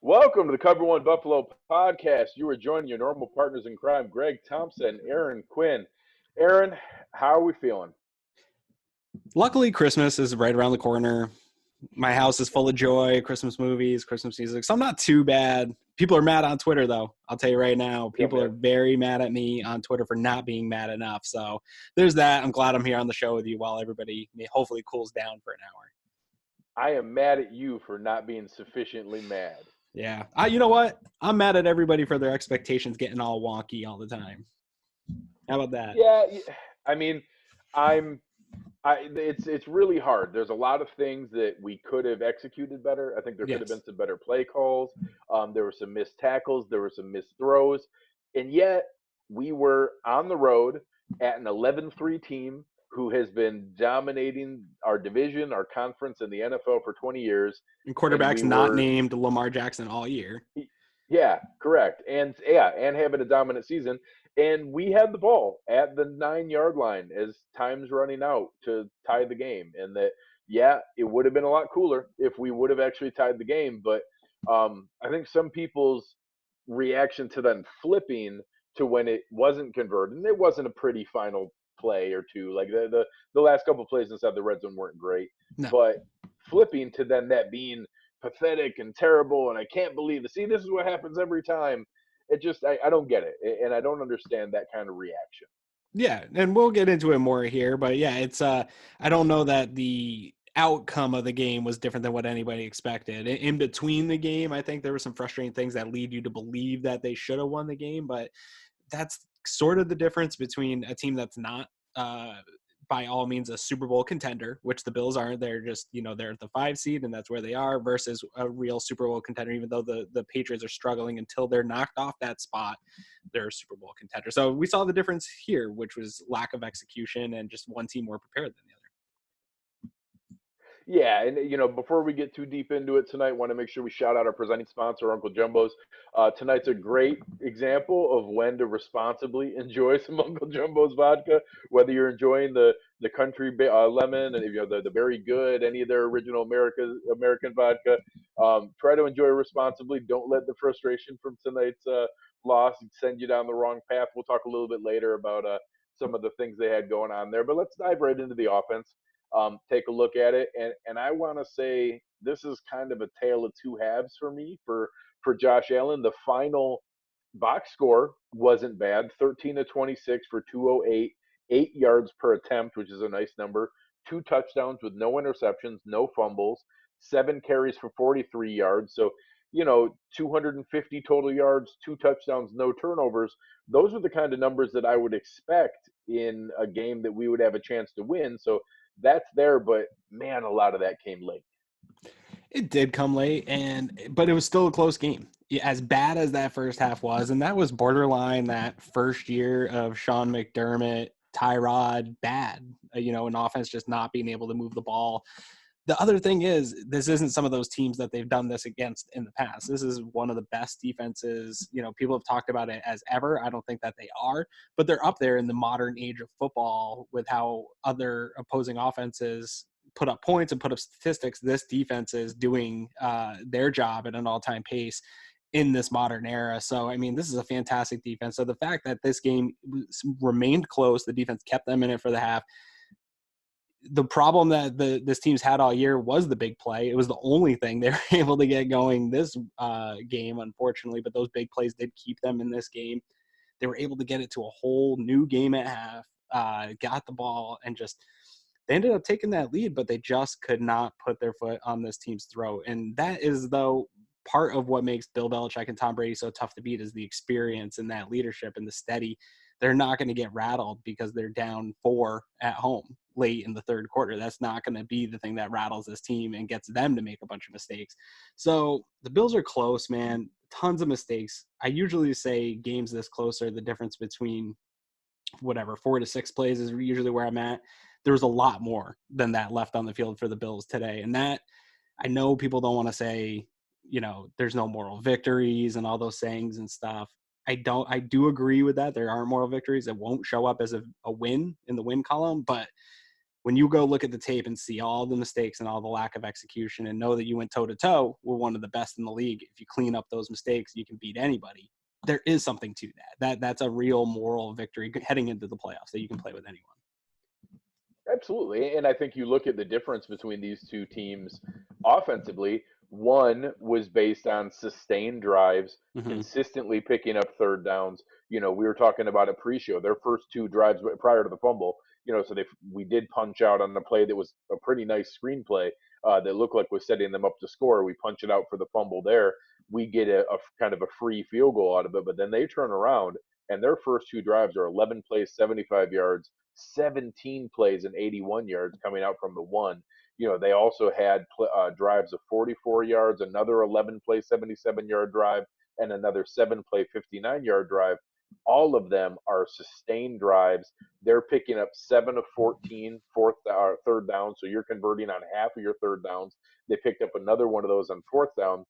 Welcome to the Cover One Buffalo podcast. You are joining your normal partners in crime, Greg Thompson, Aaron Quinn. Aaron, how are we feeling? Luckily, Christmas is right around the corner. My house is full of joy, Christmas movies, Christmas music. So I'm not too bad. People are mad on Twitter, though. I'll tell you right now. People are very mad at me on Twitter for not being mad enough. So there's that. I'm glad I'm here on the show with you while everybody hopefully cools down for an hour. I am mad at you for not being sufficiently mad. Yeah. You know what? I'm mad at everybody for their expectations getting all wonky all the time. How about that? Yeah, I mean, it's really hard. There's a lot of things that we could have executed better. I think there could have been some better play calls. There were some missed tackles. There were some missed throws. And yet we were on the road at an 11-3 team who has been dominating our division, our conference, in the NFL for 20 years. And quarterback's not named Lamar Jackson all year. Yeah, correct. And having a dominant season. And we had the ball at the 9-yard line as time's running out to tie the game. And that, it would have been a lot cooler if we would have actually tied the game. But I think some people's reaction to then flipping to when it wasn't converted, and it wasn't a pretty final play or two. Like the last couple of plays inside the red zone weren't great. No. But flipping to then that being pathetic and terrible, and I can't believe it. See, this is what happens every time. It just, I don't get it, and I don't understand that kind of reaction. Yeah, and we'll get into it more here, but yeah, it's I don't know that the outcome of the game was different than what anybody expected. In between the game, I think there were some frustrating things that lead you to believe that they should have won the game, but that's sort of the difference between a team that's not by all means a Super Bowl contender, which the Bills aren't. They're just, they're at the 5 seed and that's where they are, versus a real Super Bowl contender. Even though the Patriots are struggling, until they're knocked off that spot, they're a Super Bowl contender. So we saw the difference here, which was lack of execution and just one team more prepared than the other. Yeah, and before we get too deep into it tonight, want to make sure we shout out our presenting sponsor, Uncle Jumbo's. Tonight's a great example of when to responsibly enjoy some Uncle Jumbo's vodka. Whether you're enjoying the country lemon, and the very good, any of their original American vodka, try to enjoy responsibly. Don't let the frustration from tonight's loss send you down the wrong path. We'll talk a little bit later about some of the things they had going on there, but let's dive right into the offense. Take a look at it, and I want to say this is kind of a tale of two halves for me for Josh Allen. The final box score wasn't bad, 13 of 26 for 208, 8 yards per attempt, which is a nice number. 2 touchdowns with no interceptions, no fumbles, 7 carries for 43 yards. So 250 total yards, 2 touchdowns, no turnovers. Those are the kind of numbers that I would expect in a game that we would have a chance to win. So that's there, but man, a lot of that came late. It did come late, but it was still a close game. As bad as that first half was, and that was borderline that first year of Sean McDermott, Tyrod, bad, an offense just not being able to move the ball. The other thing is, this isn't some of those teams that they've done this against in the past. This is one of the best defenses. People have talked about it as ever. I don't think that they are, but they're up there in the modern age of football with how other opposing offenses put up points and put up statistics. This defense is doing their job at an all-time pace in this modern era. So, this is a fantastic defense. So the fact that this game remained close, the defense kept them in it for the half. The problem that this team's had all year was the big play. It was the only thing they were able to get going this game, unfortunately, but those big plays did keep them in this game. They were able to get it to a whole new game at half, got the ball, and they ended up taking that lead, but they just could not put their foot on this team's throat. And that is, though, part of what makes Bill Belichick and Tom Brady so tough to beat, is the experience and that leadership and the steady. They're not going to get rattled because they're down 4 at home late in the third quarter. That's not going to be the thing that rattles this team and gets them to make a bunch of mistakes. So the Bills are close, man. Tons of mistakes. I usually say games this close are the difference between 4 to 6 plays is usually where I'm at. There was a lot more than that left on the field for the Bills today. And that, I know people don't want to say, there's no moral victories and all those sayings and stuff. I do agree with that. There aren't moral victories. It won't show up as a win in the win column, but when you go look at the tape and see all the mistakes and all the lack of execution and know that you went toe-to-toe with one of the best in the league, if you clean up those mistakes, you can beat anybody. There is something to that. That's a real moral victory heading into the playoffs, that you can play with anyone. Absolutely. And I think you look at the difference between these two teams offensively. One was based on sustained drives, Mm-hmm. consistently picking up third downs. We were talking about it pre-show. Their first two drives prior to the fumble, so we did punch out on the play that was a pretty nice screenplay that looked like was setting them up to score. We punch it out for the fumble there. We get a kind of a free field goal out of it, but then they turn around and their first two drives are 11 plays, 75 yards, 17 plays and 81 yards coming out from the one. They also had drives of 44 yards, another 11 play, 77-yard drive, and another 7 play, 59-yard drive. All of them are sustained drives. They're picking up 7 of 14 third down, so you're converting on half of your third downs. They picked up another one of those on fourth down.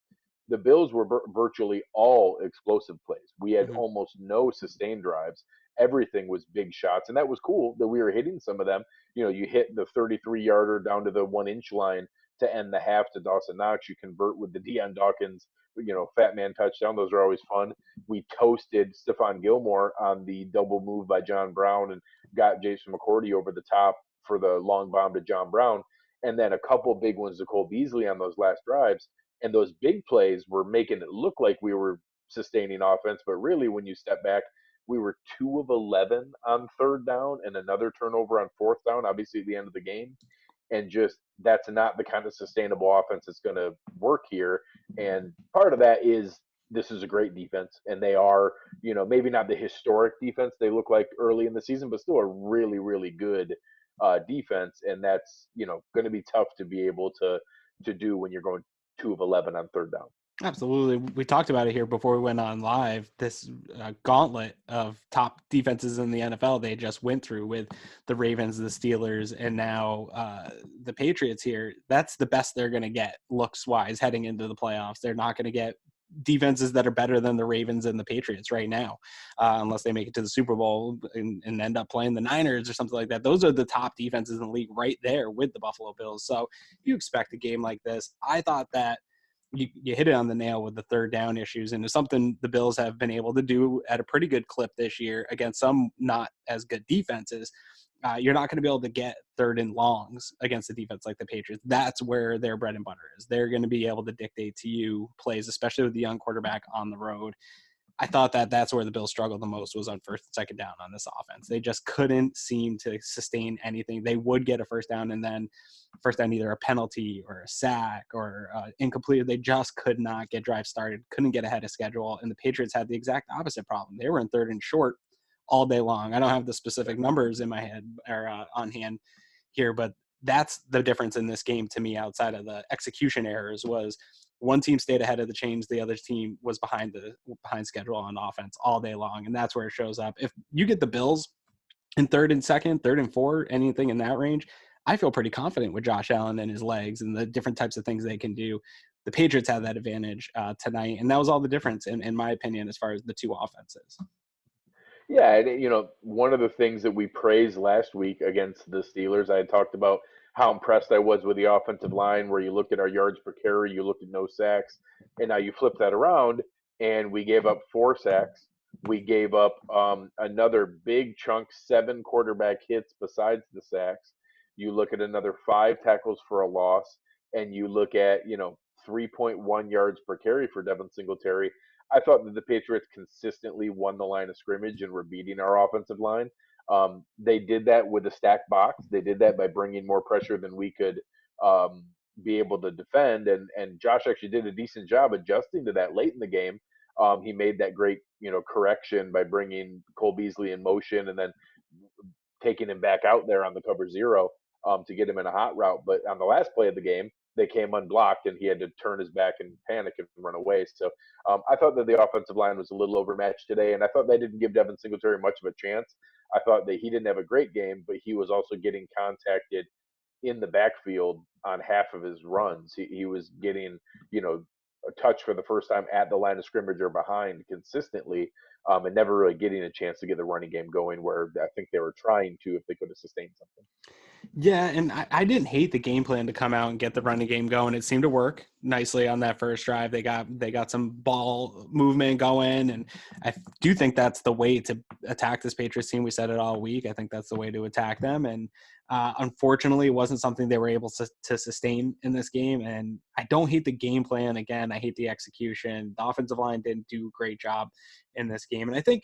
The Bills were virtually all explosive plays. We had Mm-hmm. almost no sustained drives. Everything was big shots, and that was cool that we were hitting some of them. You hit the 33-yarder down to the 1-inch line to end the half to Dawson Knox. You convert with the Deion Dawkins, fat man touchdown. Those are always fun. We toasted Stephon Gilmore on the double move by John Brown and got Jason McCourty over the top for the long bomb to John Brown. And then a couple big ones to Cole Beasley on those last drives. And those big plays were making it look like we were sustaining offense, but really, when you step back, we were 2 of 11 on third down and another turnover on fourth down, obviously at the end of the game. And just that's not the kind of sustainable offense that's going to work here. And part of that is this is a great defense, and they are, maybe not the historic defense they look like early in the season, but still a really, really good defense. And that's, going to be tough to be able to do when you're going 2 of 11 on third down. Absolutely. We talked about it here before we went on live. This gauntlet of top defenses in the NFL they just went through with the Ravens, the Steelers, and now the Patriots here. That's the best they're going to get looks-wise heading into the playoffs. They're not going to get defenses that are better than the Ravens and the Patriots right now, unless they make it to the Super Bowl and end up playing the Niners or something like that. Those are the top defenses in the league right there with the Buffalo Bills. So you expect a game like this. I thought that you hit it on the nail with the third down issues, and it's something the Bills have been able to do at a pretty good clip this year against some not as good defenses. You're not going to be able to get third and longs against a defense like the Patriots. That's where their bread and butter is. They're going to be able to dictate to you plays, especially with the young quarterback on the road. I thought that's where the Bills struggled the most was on first and second down on this offense. They just couldn't seem to sustain anything. They would get a first down and then first down either a penalty or a sack or incomplete. They just could not get drive started, couldn't get ahead of schedule. And the Patriots had the exact opposite problem. They were in third and short all day long. I don't have the specific numbers in my head or on hand here, but that's the difference in this game to me outside of the execution errors was one team stayed ahead of the chains. The other team was behind schedule on offense all day long. And that's where it shows up. If you get the Bills in third and second, third and four, anything in that range, I feel pretty confident with Josh Allen and his legs and the different types of things they can do. The Patriots had that advantage tonight. And that was all the difference in my opinion, as far as the two offenses. Yeah, and one of the things that we praised last week against the Steelers, I had talked about how impressed I was with the offensive line, where you looked at our yards per carry, you looked at no sacks, and now you flip that around, and we gave up 4 sacks. We gave up another big chunk, 7 quarterback hits besides the sacks. You look at another 5 tackles for a loss, and you look at 3.1 yards per carry for Devin Singletary. I thought that the Patriots consistently won the line of scrimmage and were beating our offensive line. They did that with a stacked box. They did that by bringing more pressure than we could be able to defend. And Josh actually did a decent job adjusting to that late in the game. He made that great, correction by bringing Cole Beasley in motion and then taking him back out there on the cover zero to get him in a hot route. But on the last play of the game, they came unblocked and he had to turn his back and panic and run away. So I thought that the offensive line was a little overmatched today, and I thought they didn't give Devin Singletary much of a chance. I thought that he didn't have a great game, but he was also getting contacted in the backfield on half of his runs. He was getting, a touch for the first time at the line of scrimmage or behind consistently. and never really getting a chance to get the running game going where I think they were trying to if they could have sustained something. Yeah, and I didn't hate the game plan to come out and get the running game going. It seemed to work nicely on that first drive. They got some ball movement going, and I do think that's the way to attack this Patriots team. We said it all week. I think that's the way to attack them, and unfortunately, it wasn't something they were able to sustain in this game. And I don't hate the game plan. Again, I hate the execution. The offensive line didn't do a great job in this game, and I think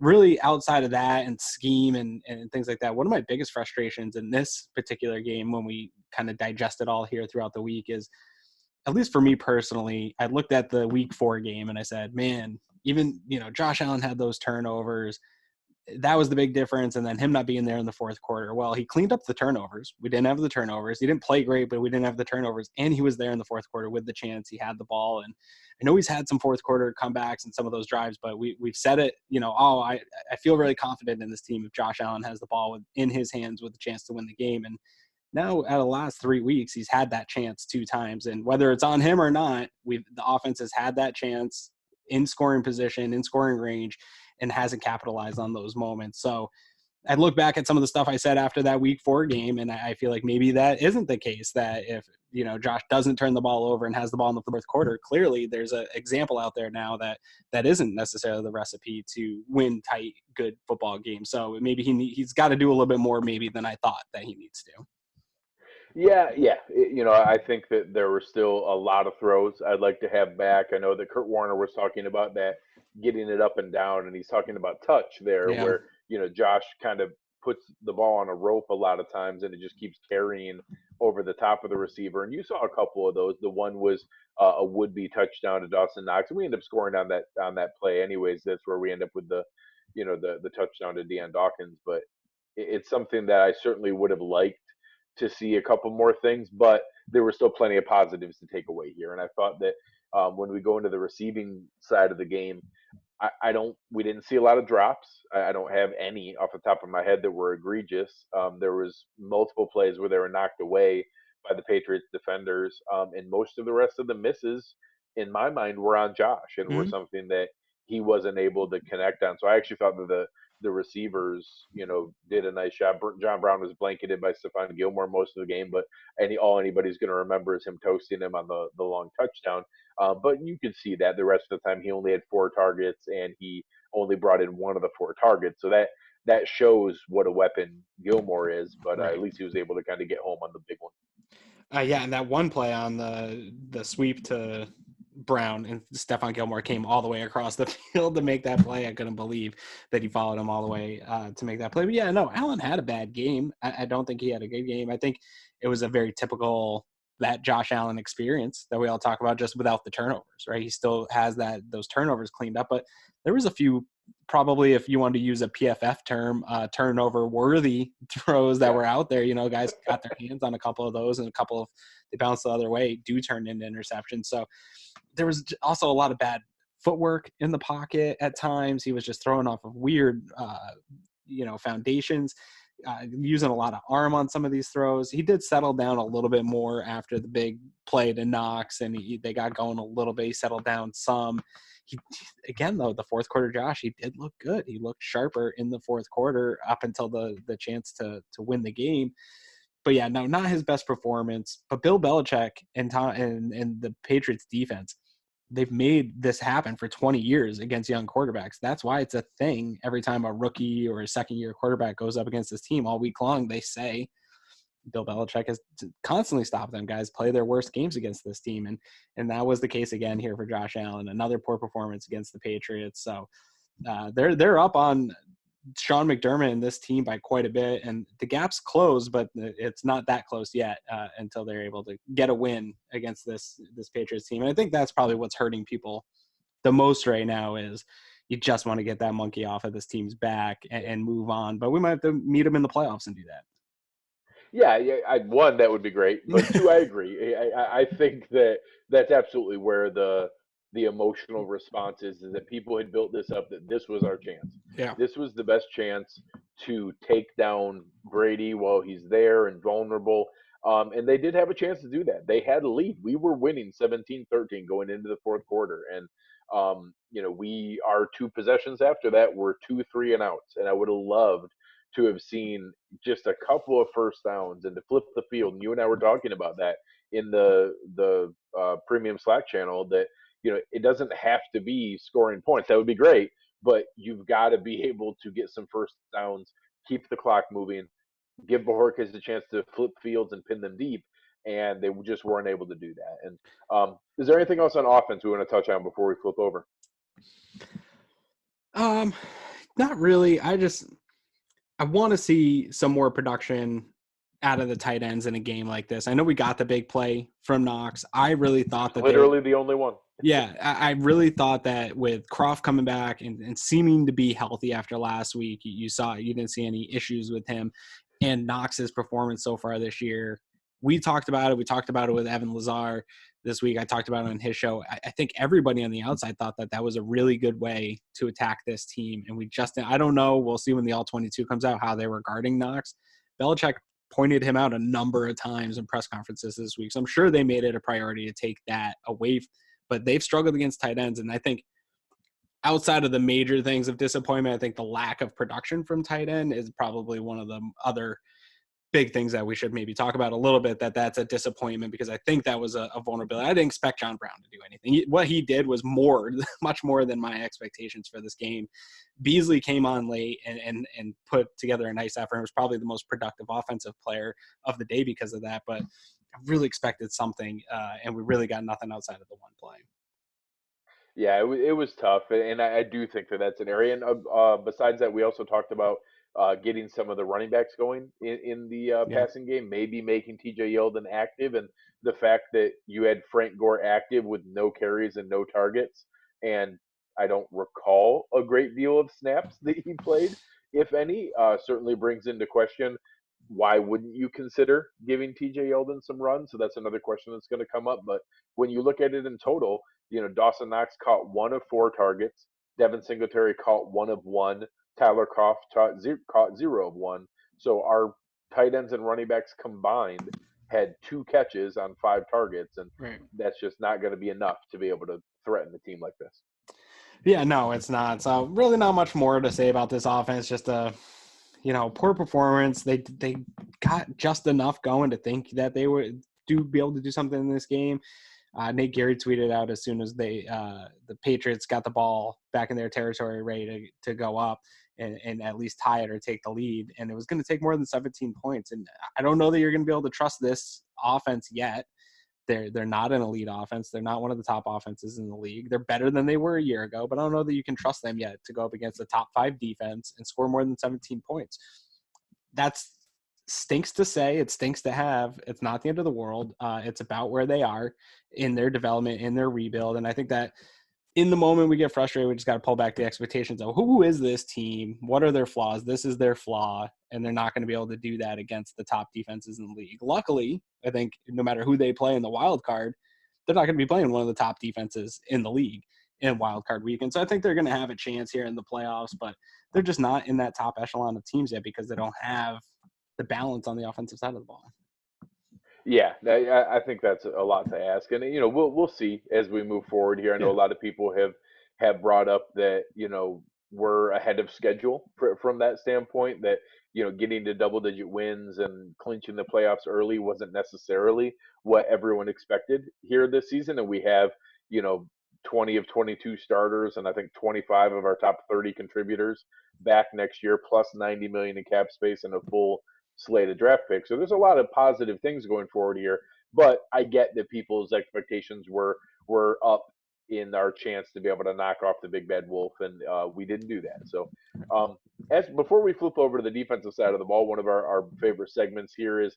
really outside of that and scheme and things like that, one of my biggest frustrations in this particular game when we kind of digest it all here throughout the week is, at least for me personally, I looked at the week 4 game and I said, man, even, Josh Allen had those turnovers. That was the big difference. And then him not being there in the fourth quarter. Well, he cleaned up the turnovers. We didn't have the turnovers. He didn't play great, but we didn't have the turnovers. And he was there in the fourth quarter with the chance. He had the ball. And I know he's had some fourth quarter comebacks and some of those drives, but we've said it, I feel really confident in this team if Josh Allen has the ball in his hands with a chance to win the game. And now out of the last 3 weeks, he's had that chance 2 times. And whether it's on him or not, the offense has had that chance in scoring position, in scoring range, and hasn't capitalized on those moments. So I look back at some of the stuff I said after that week 4 game, and I feel like maybe that isn't the case, that if, Josh doesn't turn the ball over and has the ball in the fourth quarter, clearly there's an example out there now that isn't necessarily the recipe to win tight, good football games. So maybe he's got to do a little bit more maybe than I thought that he needs to. Yeah. I think that there were still a lot of throws I'd like to have back. I know that Kurt Warner was talking about that, getting it up and down, and he's talking about touch there, Yeah. where Josh kind of puts the ball on a rope a lot of times, and it just keeps carrying over the top of the receiver. And you saw a couple of those. The one was a would-be touchdown to Dawson Knox. We end up scoring on that play, anyways. That's where we end up with the touchdown to Deion Dawkins. But it's something that I certainly would have liked to see a couple more things, but there were still plenty of positives to take away here. And I thought that when we go into the receiving side of the game, we didn't see a lot of drops. I don't have any off the top of my head that were egregious. There was multiple plays where they were knocked away by the Patriots defenders, and most of the rest of the misses, in my mind, were on Josh and were Mm-hmm. something that he wasn't able to connect on. So I actually thought that the receivers, did a nice job. John Brown was blanketed by Stephon Gilmore most of the game, but all anybody's going to remember is him toasting him on the long touchdown. But you could see that the rest of the time he only had 4 targets and he only brought in 1 of the 4 targets. So that shows what a weapon Gilmore is. But Right. at least he was able to kind of get home on the big one. Yeah, and that one play on the sweep to Brown and Stephon Gilmore came all the way across the field to make that play. I couldn't believe that he followed him all the way to make that play. But yeah, no, Allen had a bad game. I don't think he had a good game. I think it was a very typical that Josh Allen experience that we all talk about, just without the turnovers, right? He still has those turnovers cleaned up, but there was a few, probably if you want to use a PFF term, turnover worthy throws that were out there. Guys got their hands on a couple of those, and a couple of they bounced the other way do turn into interceptions. So there was also a lot of bad footwork in the pocket at times. He was just throwing off of weird, foundations, using a lot of arm on some of these throws. He did settle down a little bit more after the big play to Knox, and they got going a little bit. He settled down some. Again, though, the fourth quarter, Josh, he did look good. He looked sharper in the fourth quarter up until the chance to win the game. But yeah, no, not his best performance. But Bill Belichick and the Patriots defense, they've made this happen for 20 years against young quarterbacks. That's why it's a thing. Every time a rookie or a second-year quarterback goes up against this team all week long, they say Bill Belichick has constantly stopped them guys play their worst games against this team. And that was the case again here for Josh Allen. Another poor performance against the Patriots. So they're up on Sean McDermott and this team by quite a bit, and the gap's closed, but it's not that close yet until they're able to get a win against this Patriots team. And I think that's probably what's hurting people the most right now is you just want to get that monkey off of this team's back and move on. But we might have to meet them in the playoffs and do that. Yeah, one, that would be great, but 2, I agree. I think that that's absolutely where the emotional response is that people had built this up, that this was our chance. Yeah. This was the best chance to take down Brady while he's there and vulnerable. And they did have a chance to do that. They had a lead. We were winning 17-13 going into the fourth quarter. And, our two possessions after that were 2 3-and-outs. And I would have loved to have seen just a couple of first downs and to flip the field. And you and I were talking about that in the premium Slack channel that, it doesn't have to be scoring points. That would be great, but you've got to be able to get some first downs, keep the clock moving, give Bojorquez a chance to flip fields and pin them deep, and they just weren't able to do that. And is there anything else on offense we want to touch on before we flip over? Not really. I want to see some more production out of the tight ends in a game like this. I know we got the big play from Knox. I really thought that literally the only one. Yeah, I really thought that with Croft coming back and seeming to be healthy after last week, you didn't see any issues with him, and Knox's performance so far this year. We talked about it. We talked about it with Evan Lazar this week. I talked about it on his show. I think everybody on the outside thought that was a really good way to attack this team. And I don't know. We'll see when the All-22 comes out how they were guarding Knox. Belichick pointed him out a number of times in press conferences this week. So I'm sure they made it a priority to take that away. But they've struggled against tight ends. And I think outside of the major things of disappointment, I think the lack of production from tight end is probably one of the other big things that we should maybe talk about a little bit, that's a disappointment, because I think that was a vulnerability. I didn't expect John Brown to do anything. What he did was much more than my expectations for this game. Beasley came on late and put together a nice effort. It was probably the most productive offensive player of the day because of that, but I really expected something, and we really got nothing outside of the one play. Yeah, it was tough, and I do think that that's an area. And besides that, we also talked about getting some of the running backs going in the Yeah. passing game, maybe making TJ Yeldon active, and the fact that you had Frank Gore active with no carries and no targets, and I don't recall a great deal of snaps that he played, if any, certainly brings into question why wouldn't you consider giving TJ Yeldon some runs? So that's another question that's going to come up. But when you look at it in total, Dawson Knox caught 1 of 4 targets. Devin Singletary caught 1 of 1. Tyler Croft caught 0 of 1. So our tight ends and running backs combined had 2 catches on 5 targets, and Right. that's just not going to be enough to be able to threaten a team like this. Yeah, no, it's not. So really not much more to say about this offense. Just a poor performance. They got just enough going to think that they would be able to do something in this game. Nate Gary tweeted out as soon as the Patriots got the ball back in their territory, ready to go up and at least tie it or take the lead. And it was going to take more than 17 points. And I don't know that you're going to be able to trust this offense yet. They're not an elite offense. They're not one of the top offenses in the league. They're better than they were a year ago, but I don't know that you can trust them yet to go up against the top 5 defense and score more than 17 points. That's stinks to say. It stinks to have. It's not the end of the world. It's about where they are in their development, in their rebuild. And I think that in the moment we get frustrated, we just got to pull back the expectations of who is this team? What are their flaws? This is their flaw. And they're not going to be able to do that against the top defenses in the league. Luckily, I think no matter who they play in the wild card, they're not going to be playing one of the top defenses in the league in wild card weekend. So I think they're going to have a chance here in the playoffs, but they're just not in that top echelon of teams yet because they don't have the balance on the offensive side of the ball. Yeah, I think that's a lot to ask, and we'll see as we move forward here. I know a lot of people have brought up that we're ahead of schedule from that standpoint. That getting to double digit wins and clinching the playoffs early wasn't necessarily what everyone expected here this season, and we have 20 of 22 starters, and I think 25 of our top 30 contributors back next year, plus 90 million in cap space and a full slate of draft picks. So there's a lot of positive things going forward here. But I get that people's expectations were up in our chance to be able to knock off the big bad wolf, and we didn't do that. So as before we flip over to the defensive side of the ball, one of our favorite segments here is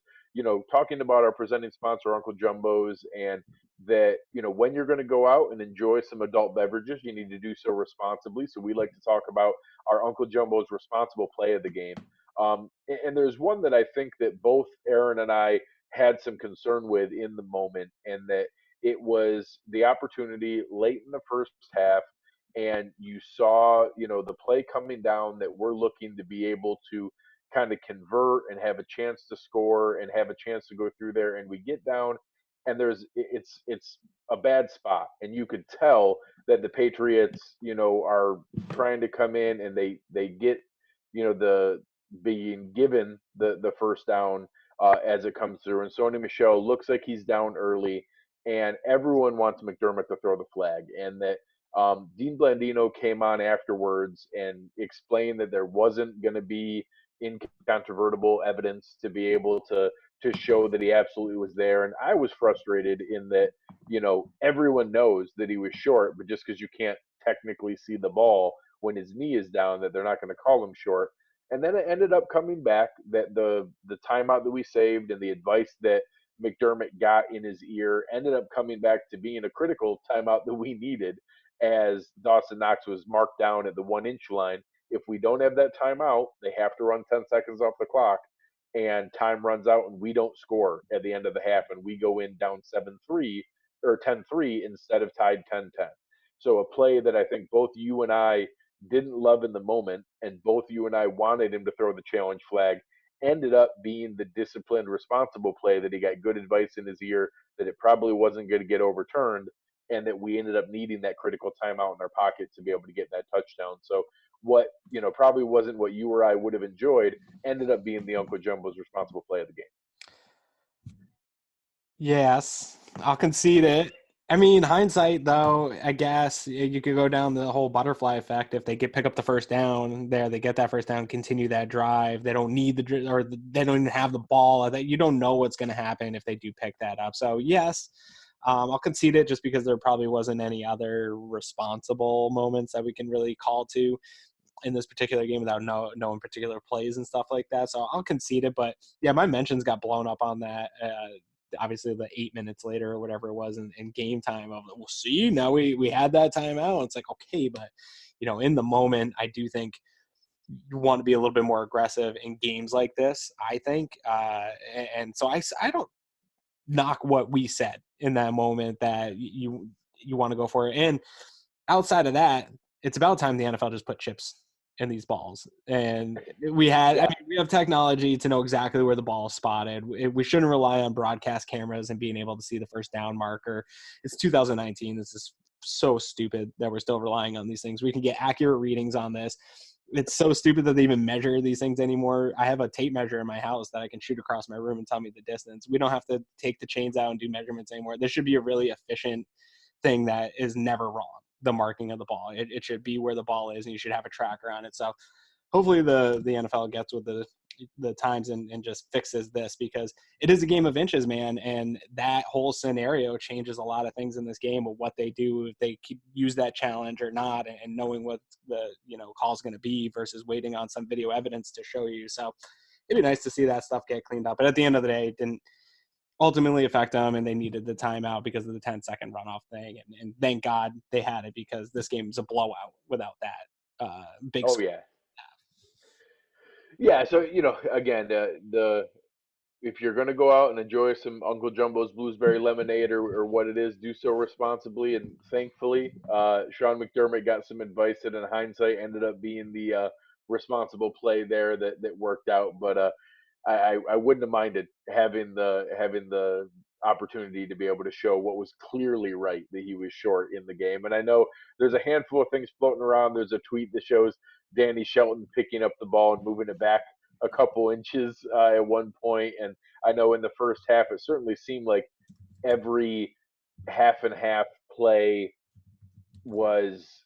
talking about our presenting sponsor, Uncle Jumbo's, and that when you're going to go out and enjoy some adult beverages, you need to do so responsibly. So we like to talk about our Uncle Jumbo's responsible play of the game. And there's one that I think that both Aaron and I had some concern with in the moment, and that it was the opportunity late in the first half, and you saw, the play coming down that we're looking to be able to kind of convert and have a chance to score and have a chance to go through there, and we get down, and it's a bad spot, and you could tell that the Patriots, are trying to come in, and they get, the being given the first down as it comes through, and Sony Michel looks like he's down early, and everyone wants McDermott to throw the flag, and that Dean Blandino came on afterwards and explained that there wasn't going to be incontrovertible evidence to be able to show that he absolutely was there. And I was frustrated in that, everyone knows that he was short, but just because you can't technically see the ball when his knee is down, that they're not going to call him short. And then it ended up coming back that the timeout that we saved and the advice that McDermott got in his ear ended up coming back to being a critical timeout that we needed, as Dawson Knox was marked down at the 1 inch line. If we don't have that timeout, they have to run 10 seconds off the clock, and time runs out and we don't score at the end of the half, and we go in down 7-3 or 10-3 instead of tied 10-10. So a play that I think both you and I didn't love in the moment, and both you and I wanted him to throw the challenge flag, ended up being the disciplined, responsible play that he got good advice in his ear that it probably wasn't going to get overturned, and that we ended up needing that critical timeout in our pocket to be able to get that touchdown. So what, probably wasn't what you or I would have enjoyed, ended up being the Uncle Jumbo's responsible play of the game. Yes, I'll concede it. I mean, hindsight, though, I guess you could go down the whole butterfly effect. If they pick up the first down there, they get that first down, continue that drive. They don't need they don't even have the ball. That you don't know what's going to happen if they do pick that up. So yes, I'll concede it just because there probably wasn't any other responsible moments that we can really call to in this particular game without knowing particular plays and stuff like that. So I'll concede it. But yeah, my mentions got blown up on that. Obviously the 8 minutes later or whatever it was in game time of, we'll see, now we had that timeout. It's like, okay, but in the moment, I do think you want to be a little bit more aggressive in games like this, I think. And so I don't knock what we said in that moment, that you want to go for it. And outside of that, it's about time the NFL just put chips in these balls. And we have technology to know exactly where the ball is spotted. We shouldn't rely on broadcast cameras and being able to see the first down marker. It's 2019. This is so stupid that we're still relying on these things. We can get accurate readings on this. It's so stupid that they even measure these things anymore. I have a tape measure in my house that I can shoot across my room and tell me the distance. We don't have to take the chains out and do measurements anymore. This should be a really efficient thing that is never wrong. The marking of the ball. It should be where the ball is, and you should have a tracker on it. So hopefully the NFL gets with the times and just fixes this, because it is a game of inches, man. And that whole scenario changes a lot of things in this game of what they do, if they use that challenge or not, and knowing what the call is going to be versus waiting on some video evidence to show you. So it'd be nice to see that stuff get cleaned up. But at the end of the day, it didn't ultimately affect them, and they needed the timeout because of the 10-second runoff thing. And thank God they had it, because this game is a blowout without that big score. Yeah. So again, the if you're going to go out and enjoy some Uncle Jumbo's Blueberry Lemonade or what it is, do so responsibly. And thankfully, Sean McDermott got some advice that, in hindsight, ended up being the responsible play there that worked out. But I wouldn't have minded having the opportunity to be able to show what was clearly right, that he was short in the game. And I know there's a handful of things floating around. There's a tweet that shows Danny Shelton picking up the ball and moving it back a couple inches at one point. And I know in the first half, it certainly seemed like every half and half play was,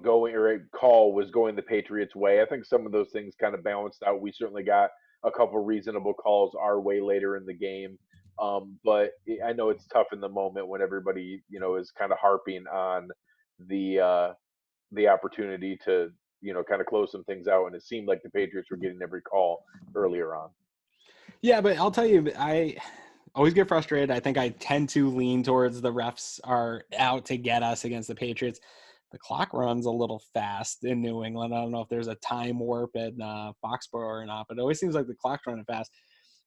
going, or a call was going the Patriots' way. I think some of those things kind of balanced out. We certainly got a couple reasonable calls our way later in the game. But I know it's tough in the moment when everybody, is kind of harping on the opportunity to, kind of close some things out. And it seemed like the Patriots were getting every call earlier on. Yeah, but I'll tell you, I always get frustrated. I think I tend to lean towards the refs are out to get us against the Patriots. The clock runs a little fast in New England. I don't know if there's a time warp in Foxborough or not, but it always seems like the clock's running fast.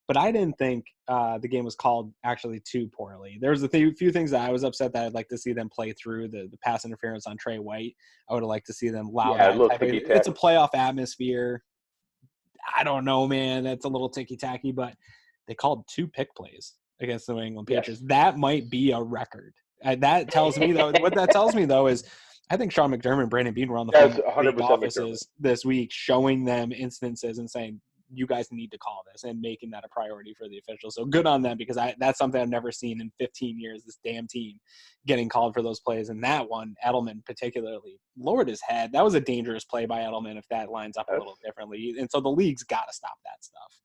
But I didn't think the game was called actually too poorly. There's few things that I was upset that I'd like to see them play through. The pass interference on Trey White, I would have liked to see them allow that. It's a playoff atmosphere. I don't know, man. That's a little ticky-tacky, but they called 2 pick plays against the New England Patriots. Yes. That might be a record. That tells me, though, what that tells me, though, is I think Sean McDermott and Brandon Beane were on the phone That's with league 100% McDermott. offices this week, showing them instances and saying, you guys need to call this, and making that a priority for the officials. So good on them, because that's something I've never seen in 15 years, this damn team getting called for those plays. And that one, Edelman particularly, lowered his head. That was a dangerous play by Edelman if that lines up a little differently. And so the league's got to stop that stuff.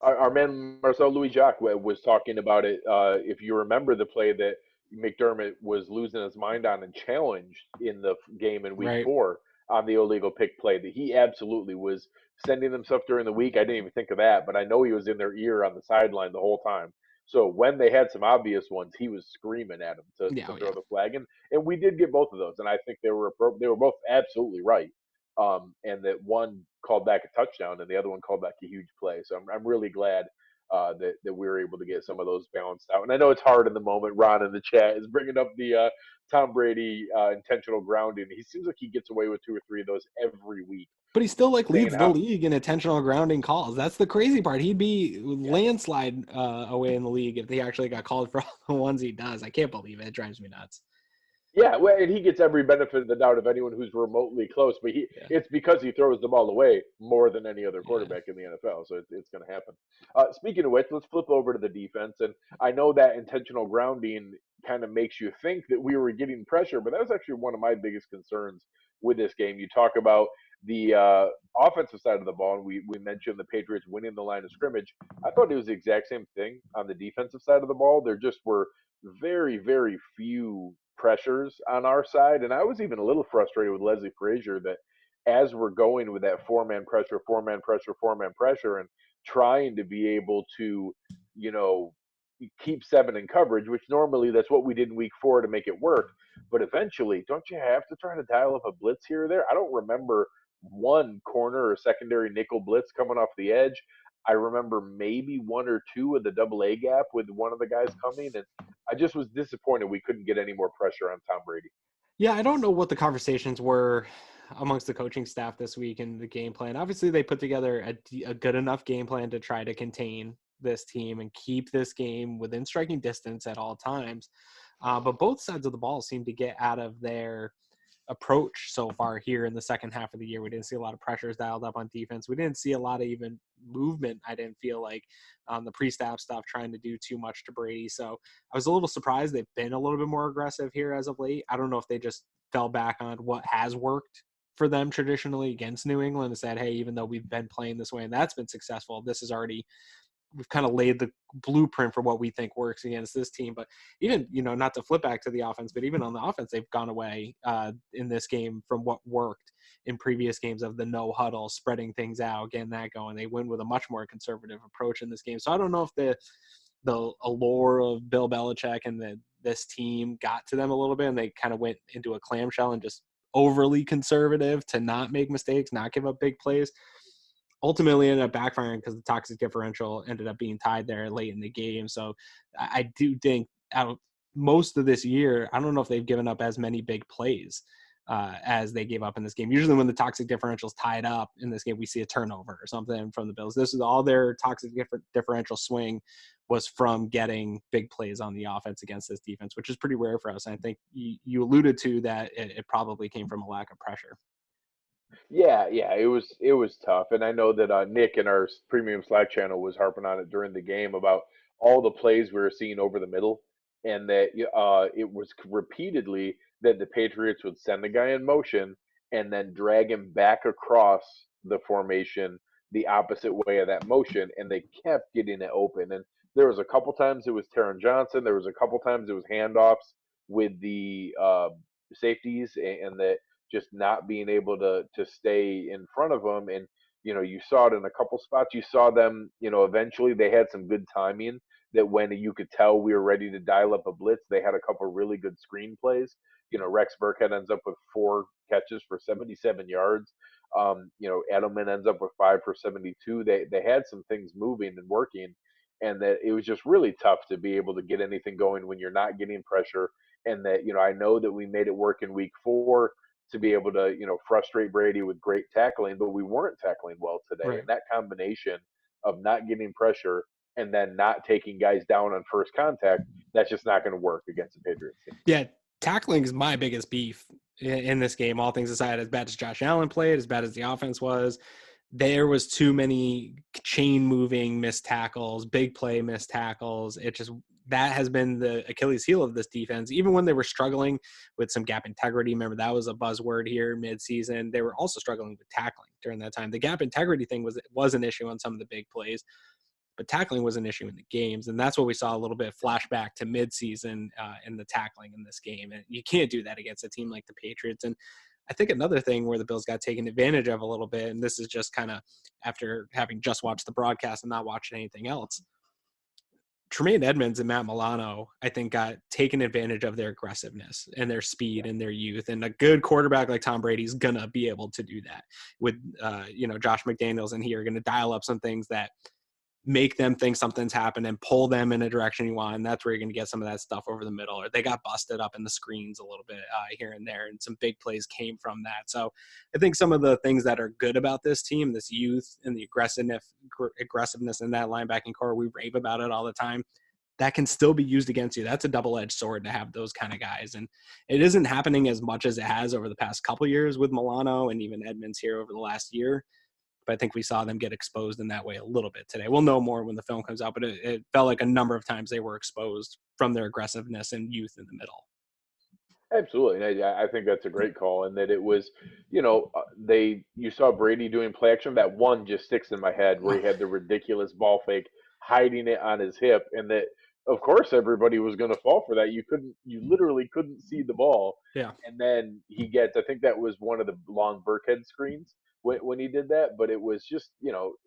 Our man Marcel Louis Jacques was talking about it. If you remember the play that McDermott was losing his mind on and challenged in the game in Week Right. 4 on the illegal pick play, that he absolutely was sending them stuff during the week. I didn't even think of that, but I know he was in their ear on the sideline the whole time. So when they had some obvious ones, he was screaming at them to throw the flag, and we did get both of those, and I think they were both absolutely right. And that one called back a touchdown and the other one called back a huge play. So I'm really glad that we were able to get some of those balanced out. And I know it's hard in the moment. Ron in the chat is bringing up the Tom Brady intentional grounding. He seems like he gets away with 2 or 3 of those every week. But he still leads the league in intentional grounding calls. That's the crazy part. He'd be landslide away in the league if he actually got called for all the ones he does. I can't believe it. It drives me nuts. Yeah, well, and he gets every benefit of the doubt of anyone who's remotely close, but it's because he throws the ball away more than any other quarterback in the NFL, so it's going to happen. Speaking of which, let's flip over to the defense, and I know that intentional grounding kind of makes you think that we were getting pressure, but that was actually one of my biggest concerns with this game. You talk about the offensive side of the ball, and we mentioned the Patriots winning the line of scrimmage. I thought it was the exact same thing on the defensive side of the ball. There just were very, very few pressures on our side. And I was even a little frustrated with Leslie Frazier that as we're going with that 4-man pressure, 4-man pressure, 4-man pressure, and trying to be able to, you know, keep 7 in coverage, which normally that's what we did in Week 4 to make it work. But eventually, don't you have to try to dial up a blitz here or there? I don't remember one corner or secondary nickel blitz coming off the edge. I remember maybe 1 or 2 of the double A gap with one of the guys coming, and I just was disappointed we couldn't get any more pressure on Tom Brady. Yeah, I don't know what the conversations were amongst the coaching staff this week and the game plan. Obviously, they put together a good enough game plan to try to contain this team and keep this game within striking distance at all times. But both sides of the ball seem to get out of their approach so far here in the second half of the year. We didn't see a lot of pressures dialed up on defense. We didn't see a lot of even movement, I didn't feel like, on the pre-snap stuff, trying to do too much to Brady. So I was a little surprised they've been a little bit more aggressive here as of late. I don't know if they just fell back on what has worked for them traditionally against New England and said, hey, even though we've been playing this way and that's been successful, this is already – we've kind of laid the blueprint for what we think works against this team. But even, not to flip back to the offense, but even on the offense, they've gone away in this game from what worked in previous games of the no huddle, spreading things out, getting that going. They win with a much more conservative approach in this game. So I don't know if the allure of Bill Belichick and this team got to them a little bit, and they kind of went into a clamshell and just overly conservative to not make mistakes, not give up big plays. Ultimately ended up backfiring because the toxic differential ended up being tied there late in the game. So I do think out of most of this year, I don't know if they've given up as many big plays as they gave up in this game. Usually when the toxic differential is tied up in this game, we see a turnover or something from the Bills. This is all their toxic differential swing was from getting big plays on the offense against this defense, which is pretty rare for us. And I think you alluded to that it probably came from a lack of pressure. Yeah, it was tough, and I know that Nick in our premium Slack channel was harping on it during the game about all the plays we were seeing over the middle, and that it was repeatedly that the Patriots would send the guy in motion and then drag him back across the formation the opposite way of that motion, and they kept getting it open. And there was a couple times it was Taron Johnson, there was a couple times it was handoffs with the safeties, and that just not being able to stay in front of them. And you saw it in a couple spots. You saw them, eventually they had some good timing that when you could tell we were ready to dial up a blitz, they had a couple really good screen plays. Rex Burkhead ends up with 4 catches for 77 yards. Edelman ends up with 5 for 72. They had some things moving and working, and that it was just really tough to be able to get anything going when you're not getting pressure. And that I know that we made it work in Week 4. to be able to, frustrate Brady with great tackling, but we weren't tackling well today. Right. And that combination of not getting pressure and then not taking guys down on first contact, that's just not going to work against the Patriots team. Yeah, tackling is my biggest beef in this game. All things aside, as bad as Josh Allen played, as bad as the offense was, there was too many chain moving missed tackles, big play missed tackles. It just, that has been the Achilles heel of this defense. Even when they were struggling with some gap integrity, remember that was a buzzword here mid-season. They were also struggling with tackling during that time. The gap integrity thing was an issue on some of the big plays, but tackling was an issue in the games. And that's what we saw a little bit flashback to midseason in the tackling in this game. And you can't do that against a team like the Patriots. And I think another thing where the Bills got taken advantage of a little bit, and this is just kind of after having just watched the broadcast and not watching anything else, Tremaine Edmonds and Matt Milano, I think, got taken advantage of their aggressiveness and their speed and their youth. And a good quarterback like Tom Brady's going to be able to do that with, Josh McDaniels and he are going to dial up some things that make them think something's happened and pull them in a direction you want. And that's where you're going to get some of that stuff over the middle. Or they got busted up in the screens a little bit here and there. And some big plays came from that. So I think some of the things that are good about this team, this youth and the aggressiveness in that linebacking core, we rave about it all the time. That can still be used against you. That's a double-edged sword to have those kind of guys. And it isn't happening as much as it has over the past couple years with Milano and even Edmonds here over the last year. But I think we saw them get exposed in that way a little bit today. We'll know more when the film comes out, but it felt like a number of times they were exposed from their aggressiveness and youth in the middle. Absolutely. And I think that's a great call. And that it was, you saw Brady doing play action. That one just sticks in my head where he had the ridiculous ball fake, hiding it on his hip. And that, of course, everybody was going to fall for that. You literally couldn't see the ball. Yeah. And then I think that was one of the long Burkhead screens when he did that. But it was just,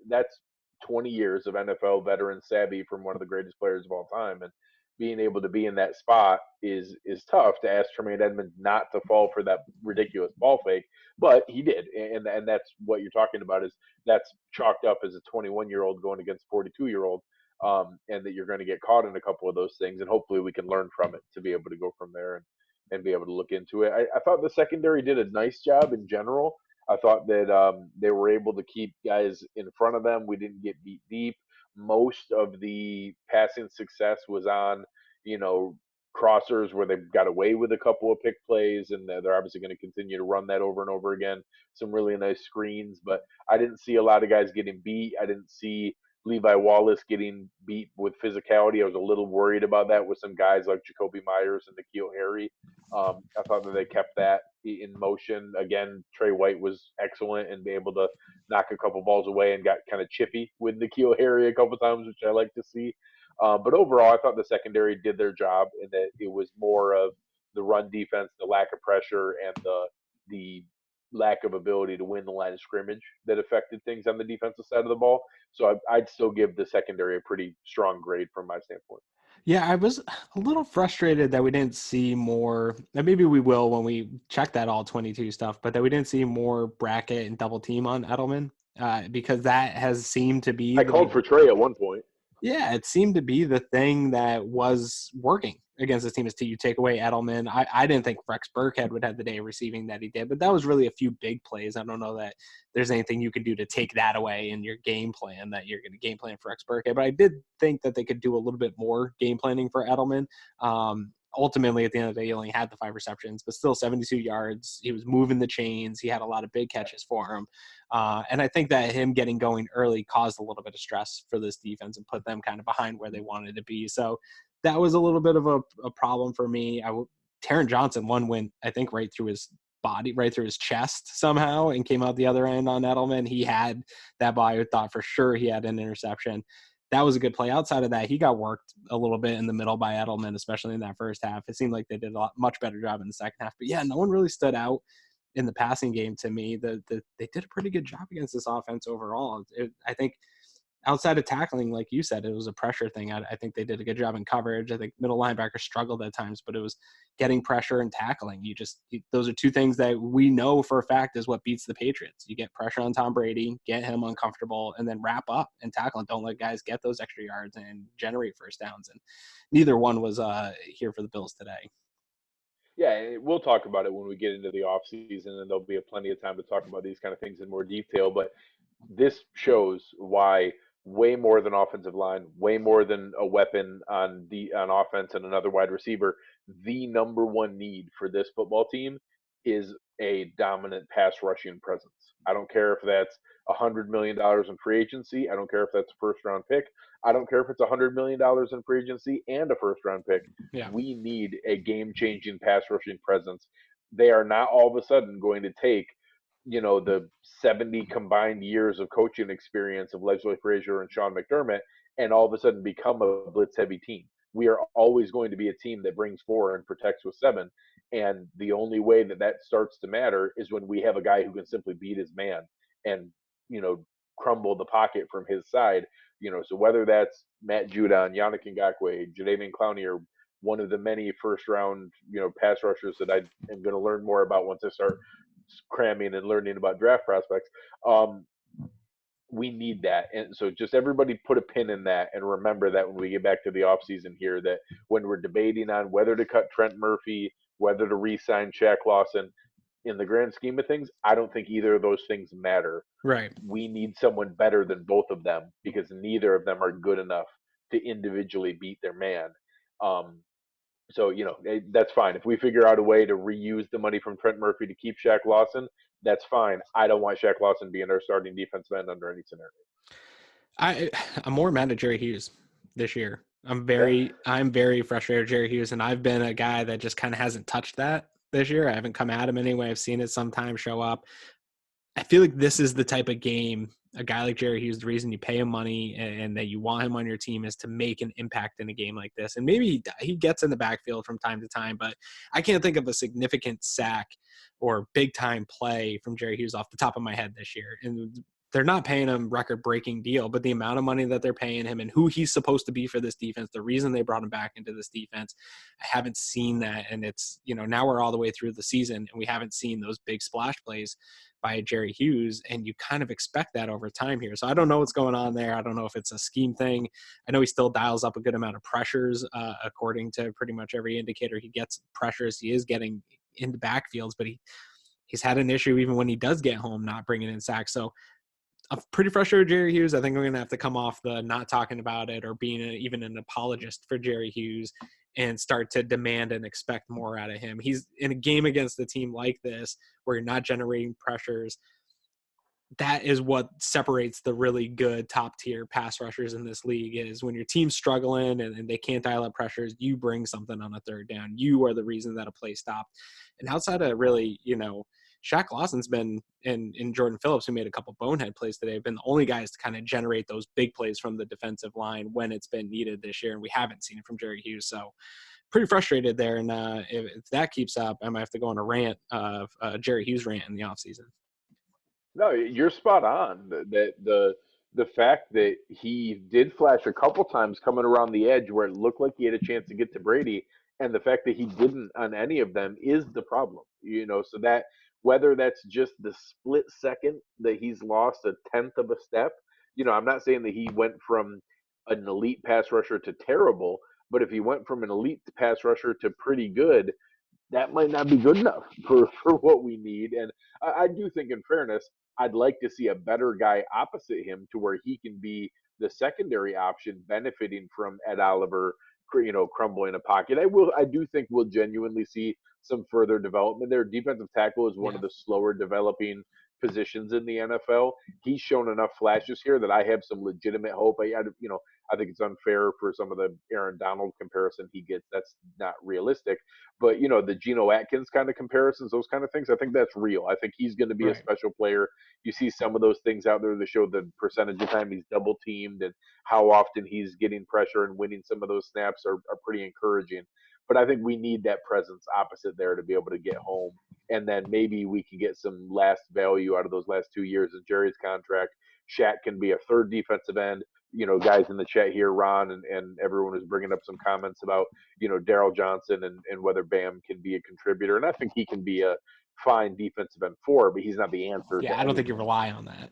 that's 20 years of NFL veteran savvy from one of the greatest players of all time. And being able to be in that spot is tough to ask Tremaine Edmonds not to fall for that ridiculous ball fake, but he did, and that's what you're talking about is that's chalked up as a 21-year-old going against 42-year-old, and that you're going to get caught in a couple of those things, and hopefully we can learn from it to be able to go from there and be able to look into it. I thought the secondary did a nice job in general. I thought that they were able to keep guys in front of them. We didn't get beat deep. Most of the passing success was on, crossers where they got away with a couple of pick plays, and they're obviously going to continue to run that over and over again. Some really nice screens, but I didn't see a lot of guys getting beat. I didn't see Levi Wallace getting beat with physicality. I was a little worried about that with some guys like Jacoby Myers and N'Keal Harry. I thought that they kept that in motion. Again, Trey White was excellent and be able to knock a couple balls away and got kind of chippy with N'Keal Harry a couple times, which I like to see. But overall, I thought the secondary did their job and that it was more of the run defense, the lack of pressure, and the lack of ability to win the line of scrimmage that affected things on the defensive side of the ball. So I'd still give the secondary a pretty strong grade from my standpoint. Yeah, I was a little frustrated that we didn't see more, and maybe we will when we check that all 22 stuff, but that we didn't see more bracket and double team on Edelman because that has seemed to be I called for Trey at one point. Yeah, it seemed to be the thing that was working against this team is you take away Edelman. I didn't think Rex Burkhead would have the day receiving that he did, but that was really a few big plays. I don't know that there's anything you can do to take that away in your game plan that you're going to game plan for Rex Burkhead. But I did think that they could do a little bit more game planning for Edelman. Ultimately, at the end of the day, he only had the 5 receptions, but still 72 yards. He was moving the chains. He had a lot of big catches for him. And I think that him getting going early caused a little bit of stress for this defense and put them kind of behind where they wanted to be. So that was a little bit of a problem for me. Taron Johnson, one went, I think, right through his body, right through his chest somehow and came out the other end on Edelman. He had that ball. I thought for sure he had an interception. That was a good play. Outside of that, he got worked a little bit in the middle by Edelman, especially in that first half. It seemed like they did a much better job in the second half. But yeah, no one really stood out in the passing game to me. They did a pretty good job against this offense overall. I think outside of tackling, like you said, it was a pressure thing. I think they did a good job in coverage. I think middle linebackers struggled at times, but it was getting pressure and tackling. Those are two things that we know for a fact is what beats the Patriots. You get pressure on Tom Brady, get him uncomfortable, and then wrap up and tackle and don't let guys get those extra yards and generate first downs. And neither one was here for the Bills today. Yeah, we'll talk about it when we get into the off season, and there'll be plenty of time to talk about these kind of things in more detail. But this shows why way more than offensive line, way more than a weapon on offense and another wide receiver, the number one need for this football team is a dominant pass rushing presence. I don't care if that's $100 million in free agency. I don't care if that's a first round pick. I don't care if it's $100 million in free agency and a first round pick. Yeah. We need a game changing pass rushing presence. They are not all of a sudden going to take the 70 combined years of coaching experience of Leslie Frazier and Sean McDermott and all of a sudden become a blitz heavy team. We are always going to be a team that brings four and protects with seven. And the only way that that starts to matter is when we have a guy who can simply beat his man and, you know, crumble the pocket from his side. So whether that's Matt Judon, Yannick Ngakoue, Jadeveon Clowney, or one of the many first round, pass rushers that I am going to learn more about once I start cramming and learning about draft prospects. Um, we need that. And so just everybody put a pin in that and remember that when we get back to the offseason here, that when we're debating on whether to cut Trent Murphy, whether to re-sign Shaq Lawson, in the grand scheme of things, I don't think either of those things matter. Right. We need someone better than both of them because neither of them are good enough to individually beat their man. Um, so, that's fine. If we figure out a way to reuse the money from Trent Murphy to keep Shaq Lawson, that's fine. I don't want Shaq Lawson being our starting defensive end under any scenario. I'm more mad at Jerry Hughes this year. I'm Yeah. very frustrated with Jerry Hughes, and I've been a guy that just kind of hasn't touched that this year. I haven't come at him anyway. I've seen it sometimes show up. I feel like this is the type of game, a guy like Jerry Hughes, the reason you pay him money and that you want him on your team is to make an impact in a game like this. And maybe he gets in the backfield from time to time, but I can't think of a significant sack or big time play from Jerry Hughes off the top of my head this year. And they're not paying him record-breaking deal, but the amount of money that they're paying him and who he's supposed to be for this defense, the reason they brought him back into this defense, I haven't seen that. And it's, now we're all the way through the season and we haven't seen those big splash plays by Jerry Hughes, and you kind of expect that over time here. So I don't know what's going on there. I don't know if it's a scheme thing. I know he still dials up a good amount of pressures, according to pretty much every indicator. He gets pressures. He is getting into backfields, but he's had an issue even when he does get home, not bringing in sacks. So I'm pretty frustrated with Jerry Hughes. I think we're going to have to come off the not talking about it or being even an apologist for Jerry Hughes and start to demand and expect more out of him. He's in a game against a team like this where you're not generating pressures. That is what separates the really good top tier pass rushers in this league is when your team's struggling and they can't dial up pressures, you bring something on a third down. You are the reason that a play stopped. And outside of really, Shaq Lawson's been in Jordan Phillips, who made a couple bonehead plays today, have been the only guys to kind of generate those big plays from the defensive line when it's been needed this year. And we haven't seen it from Jerry Hughes. So pretty frustrated there. And if that keeps up, I might have to go on a rant of Jerry Hughes rant in the offseason. No, you're spot on. The fact that he did flash a couple times coming around the edge where it looked like he had a chance to get to Brady, and the fact that he didn't on any of them is the problem. So that whether that's just the split second that he's lost a tenth of a step, I'm not saying that he went from an elite pass rusher to terrible, but if he went from an elite pass rusher to pretty good, that might not be good enough for what we need. And I do think, in fairness, I'd like to see a better guy opposite him to where he can be the secondary option, benefiting from Ed Oliver, crumbling a pocket. I do think we'll genuinely see some further development there. Defensive tackle is one of the slower developing positions in the NFL. He's shown enough flashes here that I have some legitimate hope. I think it's unfair for some of the Aaron Donald comparison he gets. That's not realistic. But the Geno Atkins kind of comparisons, those kind of things, I think that's real. I think he's going to be a special player. You see some of those things out there that show the percentage of time he's double teamed and how often he's getting pressure and winning some of those snaps are pretty encouraging. But I think we need that presence opposite there to be able to get home. And then maybe we can get some last value out of those last 2 years of Jerry's contract. Shaq can be a third defensive end. Guys in the chat here, Ron and everyone is bringing up some comments about, Daryl Johnson and whether Bam can be a contributor. And I think he can be a fine defensive end four, but he's not the answer. Yeah, I don't think you rely on that.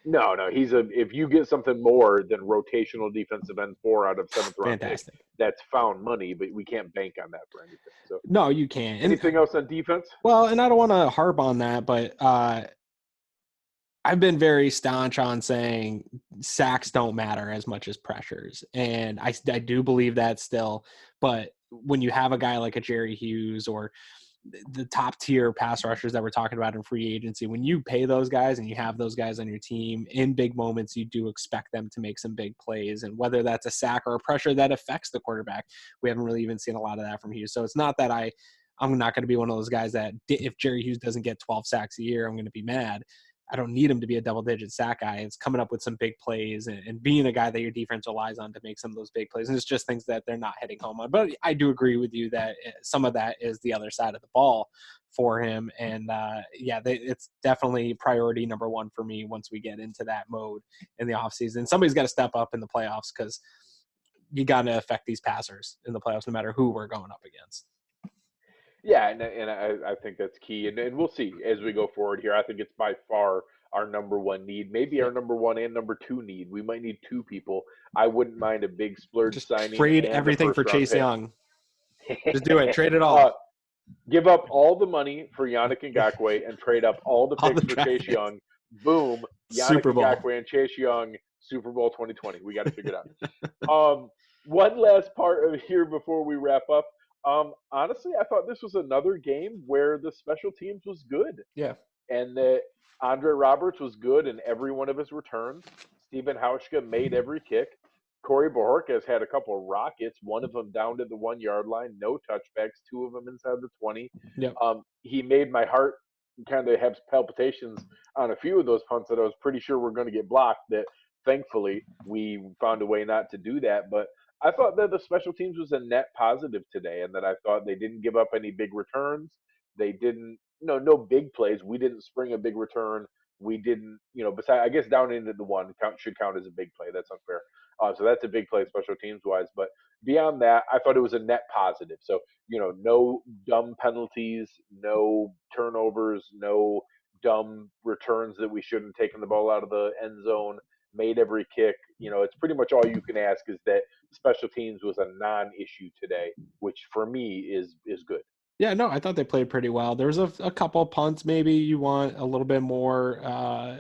No, if you get something more than rotational defensive end 4 out of 7th round pick, Fantastic. that's found money, but we can't bank on that for anything. So No, you can't. anything else on defense? Well, and I don't want to harp on that, but I've been very staunch on saying sacks don't matter as much as pressures. And I do believe that still. But when you have a guy like a Jerry Hughes or the top tier pass rushers that we're talking about in free agency, when you pay those guys and you have those guys on your team in big moments, you do expect them to make some big plays. And whether that's a sack or a pressure that affects the quarterback, we haven't really even seen a lot of that from Hughes. So it's not that I'm not going to be one of those guys that if Jerry Hughes doesn't get 12 sacks a year, I'm going to be mad. I don't need him to be a double-digit sack guy. It's coming up with some big plays and being a guy that your defense relies on to make some of those big plays. And it's just things that they're not hitting home on. But I do agree with you that some of that is the other side of the ball for him. And, it's definitely priority number one for me once we get into that mode in the offseason. Somebody's got to step up in the playoffs because you got to affect these passers in the playoffs no matter who we're going up against. Yeah, and I think that's key, and we'll see as we go forward here. I think it's by far our number one need, maybe our number one and number two need. We might need two people. I wouldn't mind a big splurge Just signing trade and a everything for first round Chase pick. Young. Just do it. Trade it all. Give up all the money for Yannick Ngakoue and trade up all the picks for Chase Young. Boom, Yannick Super Bowl. Ngakoue and Chase Young, Super Bowl 2020. We got to figure it out. One last part of here before we wrap up. Honestly, I thought this was another game where the special teams was good. Yeah. And that Andre Roberts was good in every one of his returns. Stephen Hauschka made every kick. Corey Bojorquez had a couple of rockets, one of them down to the 1 yard line, no touchbacks, two of them inside the 20. Yep. He made my heart kind of have palpitations on a few of those punts that I was pretty sure were going to get blocked. That thankfully we found a way not to do that. But I thought that the special teams was a net positive today, and that I thought they didn't give up any big returns. They didn't, no big plays. We didn't spring a big return. We didn't, besides, I guess down into the one should count as a big play. That's unfair. So that's a big play special teams wise. But beyond that, I thought it was a net positive. So, no dumb penalties, no turnovers, no dumb returns that we shouldn't have taken the ball out of the end zone, made every kick. It's pretty much all you can ask is that special teams was a non-issue today, which for me is good. Yeah, no, I thought they played pretty well. There was a couple punts maybe you want a little bit more,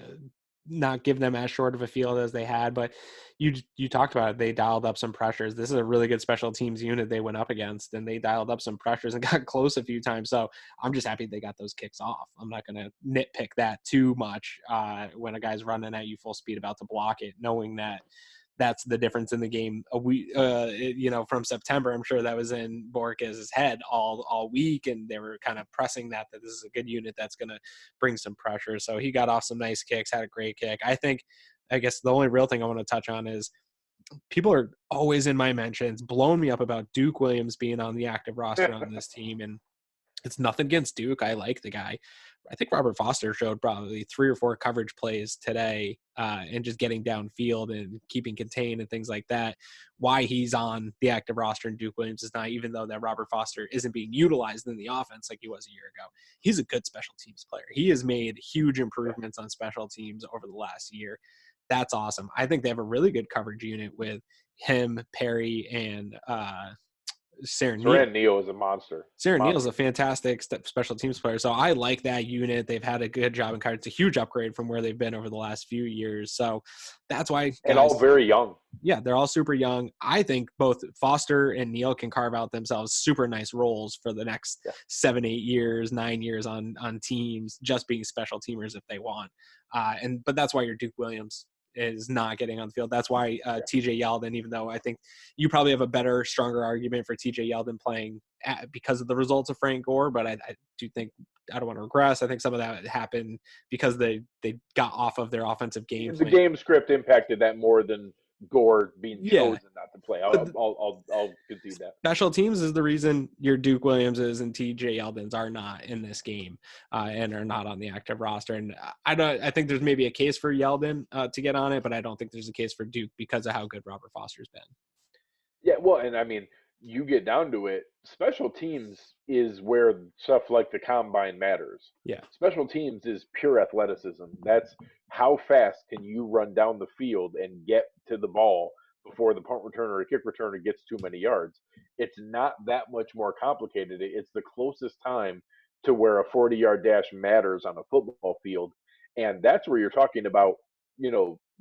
not give them as short of a field as they had, but you talked about it. They dialed up some pressures. This is a really good special teams unit they went up against, and they dialed up some pressures and got close a few times. So I'm just happy they got those kicks off. I'm not going to nitpick that too much when a guy's running at you full speed about to block it, knowing that that's the difference in the game. From September, I'm sure that was in Borges' head all week, and they were kind of pressing that this is a good unit that's going to bring some pressure. So he got off some nice kicks, had a great kick. I guess the only real thing I want to touch on is people are always in my mentions blowing me up about Duke Williams being on the active roster on this team, and it's nothing against Duke. I like the guy. I think Robert Foster showed probably 3 or 4 coverage plays today and just getting downfield and keeping contained and things like that. Why he's on the active roster and Duke Williams is not, even though that Robert Foster isn't being utilized in the offense like he was a year ago. He's a good special teams player. He has made huge improvements on special teams over the last year. That's awesome. I think they have a really good coverage unit with him, Perry, and Saren Neal is a monster. Neal is a fantastic special teams player. So I like that unit. They've had a good job in coverage. It's a huge upgrade from where they've been over the last few years. So that's why guys, and all very young. Yeah, they're all super young. I think both Foster and Neal can carve out themselves super nice roles for the next 7, 8 years, 9 years on teams, just being special teamers if they want. But that's why your Duke Williams is not getting on the field. That's why TJ Yeldon, even though I think you probably have a better, stronger argument for TJ Yeldon playing because of the results of Frank Gore, but I do think, I don't want to regress, I think some of that happened because they got off of their offensive game plan. The game script impacted that more than Gore being chosen not to play. I'll concede that. Special teams is the reason your Duke Williamses and TJ Yeldons are not in this game and are not on the active roster. And I think there's maybe a case for Yeldon to get on it, but I don't think there's a case for Duke because of how good Robert Foster's been. Yeah, well, and I mean, you get down to it, special teams is where stuff like the combine matters. Yeah. Special teams is pure athleticism. That's how fast can you run down the field and get to the ball before the punt returner or kick returner gets too many yards. It's not that much more complicated. It's the closest time to where a 40-yard dash matters on a football field. And that's where you're talking about,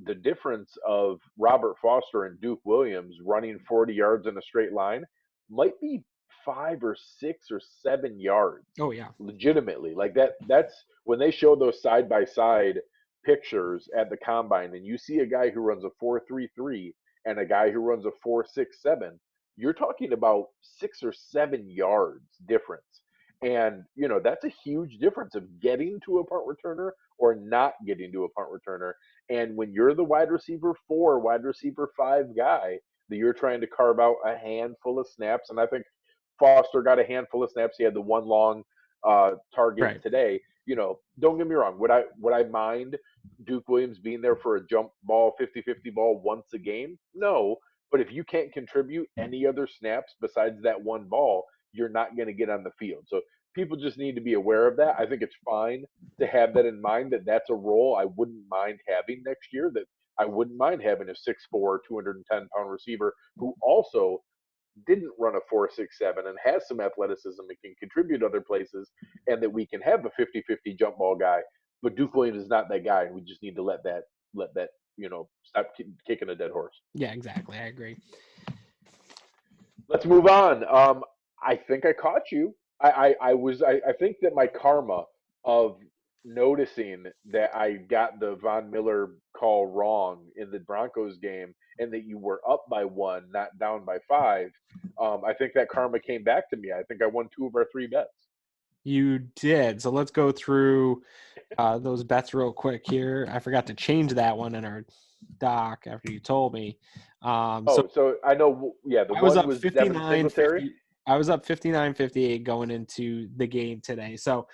the difference of Robert Foster and Duke Williams running 40 yards in a straight line might be 5 or 6 or 7 yards Oh yeah. legitimately. Like that's when they show those side by side pictures at the combine and you see a guy who runs a 4.33 and a guy who runs a 4.67, you're talking about 6 or 7 yards difference. And that's a huge difference of getting to a punt returner or not getting to a punt returner. And when you're the wide receiver 4, wide receiver 5 guy, that you're trying to carve out a handful of snaps, and I think Foster got a handful of snaps. He had the one long target Right. today. Don't get me wrong. Would I mind Duke Williams being there for a jump ball, 50-50 ball once a game? No. But if you can't contribute any other snaps besides that one ball, you're not going to get on the field. So people just need to be aware of that. I think it's fine to have that in mind, that that's a role I wouldn't mind having next year, that I wouldn't mind having a 6'4", 210-pound receiver who also didn't run a 4.67 and has some athleticism and can contribute other places, and that we can have a 50-50 jump ball guy. But Duke Williams is not that guy, and we just need to let that stop kicking a dead horse. Yeah, exactly. I agree. Let's move on. I think I caught you. I think that my karma of noticing that I got the Von Miller call wrong in the Broncos game and that you were up by 1, not down by 5. I think that karma came back to me. I think I won 2 of our 3 bets. You did. So let's go through those bets real quick here. I forgot to change that one in our doc after you told me. So I know. Yeah, the I was one up was Devin 59-50. Singletary. I was up 59-58 going into the game today. So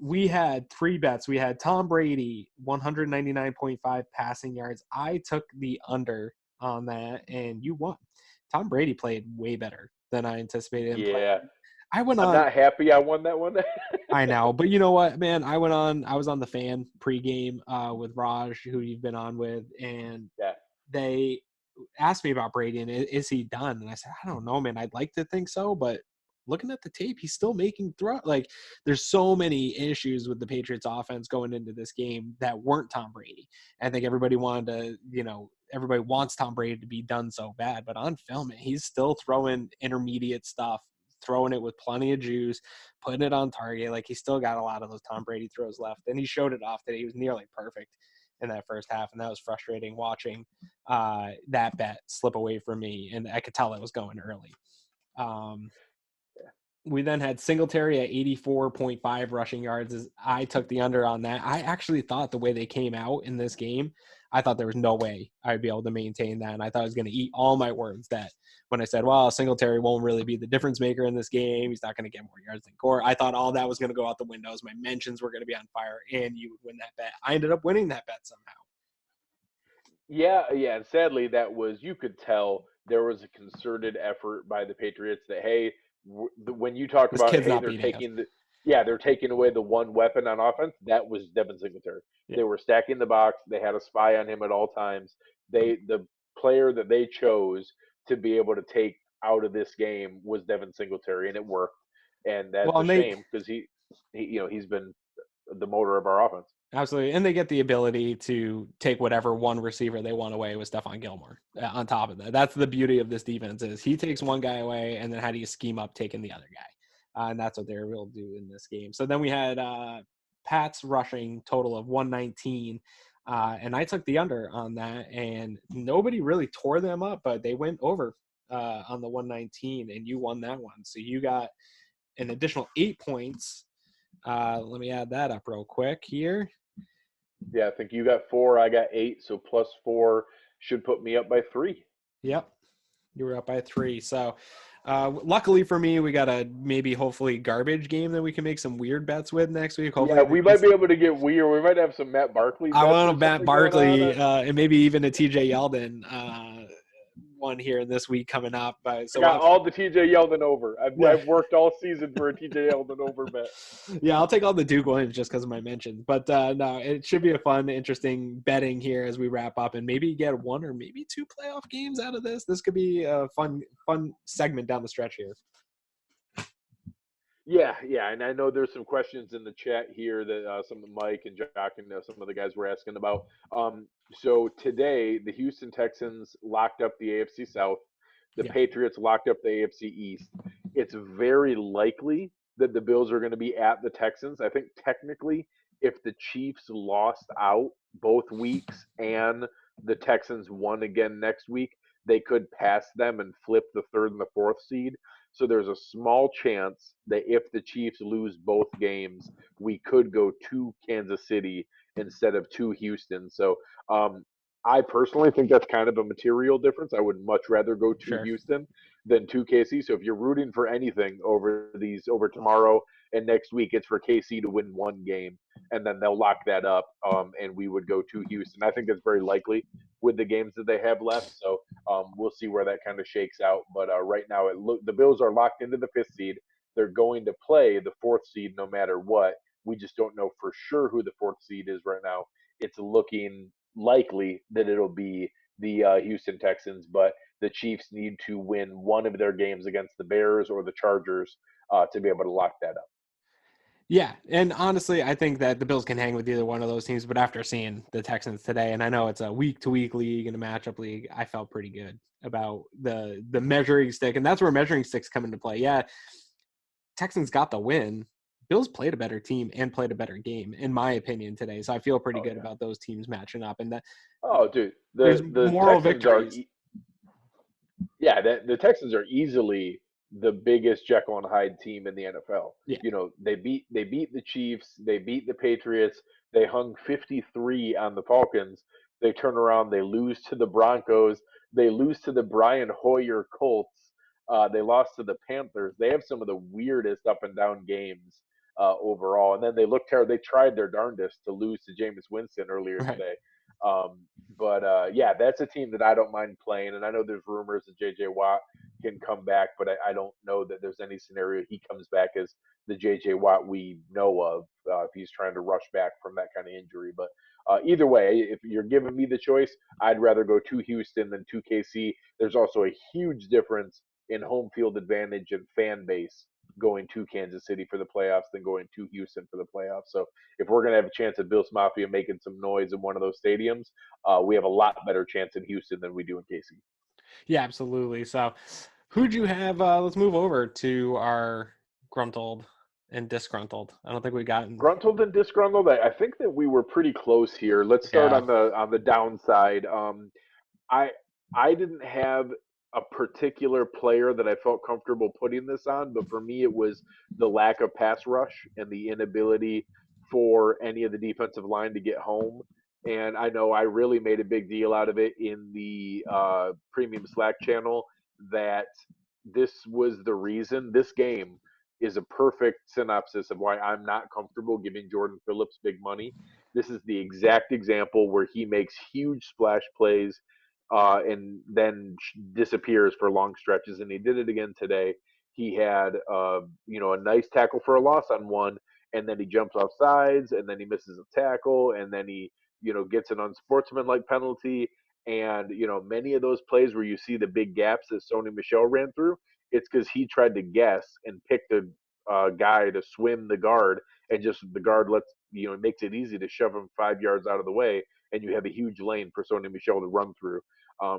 we had 3 bets. We had Tom Brady, 199.5 passing yards. I took the under on that, and you won. Tom Brady played way better than I anticipated him playing. Yeah, I went I'm on. not happy I won that one. I know, but you know what, man? I was on the fan pregame with Raj, who you've been on with, and Yeah. they asked me about Brady and is he done? And I said, I don't know, man. I'd like to think so, but looking at the tape, he's still making throw. Like, there's so many issues with the Patriots offense going into this game that weren't Tom Brady. I think everybody wanted to, everybody wants Tom Brady to be done so bad, but on film, he's still throwing intermediate stuff, throwing it with plenty of juice, putting it on target. Like, he's still got a lot of those Tom Brady throws left, and he showed it off today. He was nearly perfect in that first half, and that was frustrating watching that bet slip away from me, and I could tell it was going early. We then had Singletary at 84.5 rushing yards. As I took the under on that. I actually thought the way they came out in this game, I thought there was no way I'd be able to maintain that, and I thought I was going to eat all my words that when I said, well, Singletary won't really be the difference maker in this game. He's not going to get more yards than Gore. I thought all that was going to go out the windows. My mentions were going to be on fire, and you would win that bet. I ended up winning that bet somehow. Yeah. And sadly, you could tell there was a concerted effort by the Patriots that, hey, when you talk This about, kid's hey, not they're beating us. they're taking away the one weapon on offense. That was Devin Singletary. Yeah. They were stacking the box. They had a spy on him at all times. The player that they chose to be able to take out of this game was Devin Singletary, and it worked. And that's Well, a and shame because he's been the motor of our offense. absolutely. And they get the ability to take whatever one receiver they want away with Stephon Gilmore on top of that. That's the beauty of this defense is he takes one guy away, and then how do you scheme up taking the other guy? And that's what they were able to do in this game. So then we had Pat's rushing total of 119. And I took the under on that, and nobody really tore them up, but they went over on the 119, and you won that one. So you got an additional 8 points. Let me add that up real quick here. Yeah, I think you got 4, I got 8, so +4 should put me up by 3. Yep, you were up by 3. So luckily for me, we got a hopefully garbage game that we can make some weird bets with next week. Hopefully, Yeah, we might be able to get weird. We might have some Matt Barkley. I Bets want or to Matt something going Barkley on. and maybe even a TJ Yeldon one here in this week coming up. I So got all the TJ Yeldon over. Yeah. I've worked all season for a TJ Yeldon over bet. Yeah, I'll take all the Duke Williams just because of my mentions. But no, it should be a fun, interesting betting here as we wrap up and maybe get one or maybe two playoff games out of this. This could be a fun segment down the stretch here. Yeah, and I know there's some questions in the chat here that some of Mike and Jock and some of the guys were asking about. So today, the Houston Texans locked up the AFC South. The Yeah. Patriots locked up the AFC East. It's very likely that the Bills are going to be at the Texans. I think technically, if the Chiefs lost out both weeks and the Texans won again next week, they could pass them and flip the third and the fourth seed. So there's a small chance that if the Chiefs lose both games, we could go to Kansas City instead of to Houston. So I personally think that's kind of a material difference. I would much rather go to Houston than to KC. So if you're rooting for anything over tomorrow and next week, it's for KC to win one game, and then they'll lock that up, and we would go to Houston. I think that's very likely with the games that they have left. So we'll see where that kind of shakes out. But right now, the Bills are locked into the fifth seed. They're going to play the fourth seed no matter what. We just don't know for sure who the fourth seed is right now. It's looking likely that it'll be the Houston Texans, but the Chiefs need to win one of their games against the Bears or the Chargers to be able to lock that up. Yeah, and honestly, I think that the Bills can hang with either one of those teams, but after seeing the Texans today, and I know it's a week-to-week league and a matchup league, I felt pretty good about the measuring stick, and that's where measuring sticks come into play. Yeah, Texans got the win. Bills played a better team and played a better game, in my opinion, today. So I feel pretty good about those teams matching up, and that. Oh, dude, there's the moral Texans victories. the Texans are easily the biggest Jekyll and Hyde team in the NFL. Yeah. You know, they beat the Chiefs, they beat the Patriots, they hung 53 on the Falcons. They turn around, they lose to the Broncos, they lose to the Brian Hoyer Colts. They lost to the Panthers. They have some of the weirdest up and down games overall. And then they looked terrible. They tried their darndest to lose to Jameis Winston earlier today. But yeah, that's a team that I don't mind playing. And I know there's rumors that J.J. Watt can come back, but I don't know that there's any scenario he comes back as the J.J. Watt we know of if he's trying to rush back from that kind of injury. But either way, if you're giving me the choice, I'd rather go to Houston than to KC. There's also a huge difference in home field advantage and fan base going to Kansas City for the playoffs than going to Houston for the playoffs. So if we're going to have a chance at Bills Mafia making some noise in one of those stadiums, we have a lot better chance in Houston than we do in KC. Yeah, absolutely. So who'd you have? Let's move over to our gruntled and disgruntled. I don't think we got gruntled and disgruntled. I think that we were pretty close here. Let's start on the downside. I didn't have a particular player that I felt comfortable putting this on, but for me, it was the lack of pass rush and the inability for any of the defensive line to get home. And I know I really made a big deal out of it in the premium Slack channel that this was the reason. This game is a perfect synopsis of why I'm not comfortable giving Jordan Phillips big money. This is the exact example where he makes huge splash plays and then disappears for long stretches. And he did it again today. He had, a nice tackle for a loss on one, and then he jumps off sides, and then he misses a tackle, and then he, gets an unsportsmanlike penalty. And, many of those plays where you see the big gaps that Sony Michel ran through, it's because he tried to guess and picked a guy to swim the guard, and just the guard makes it easy to shove him 5 yards out of the way, and you have a huge lane for Sony Michel to run through.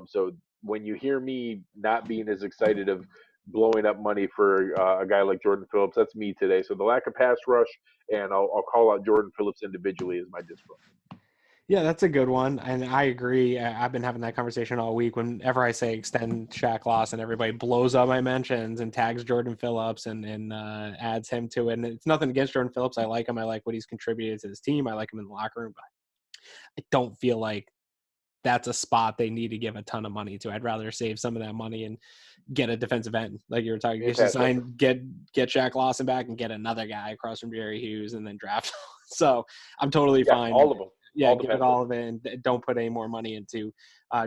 So when you hear me not being as excited of blowing up money for a guy like Jordan Phillips, that's me today. So the lack of pass rush, and I'll call out Jordan Phillips individually as my disgruntled. Yeah, that's a good one. And I agree. I've been having that conversation all week. Whenever I say extend Shaq Lawson, everybody blows up my mentions and tags Jordan Phillips and adds him to it. And it's nothing against Jordan Phillips. I like him. I like what he's contributed to his team. I like him in the locker room. But I don't feel like that's a spot they need to give a ton of money to. I'd rather save some of that money and get a defensive end. Like you were talking, get Shaq Lawson back and get another guy across from Jerry Hughes and then draft So I'm totally Yeah, fine. all of them, Yeah, all the give it Panthers. all of it and don't put any more money into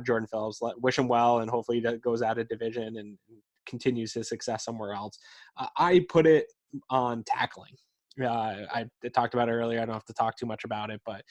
Jordan Phillips. Wish him well, and hopefully that goes out of division and continues his success somewhere else. I put it on tackling. I talked about it earlier. I don't have to talk too much about it, but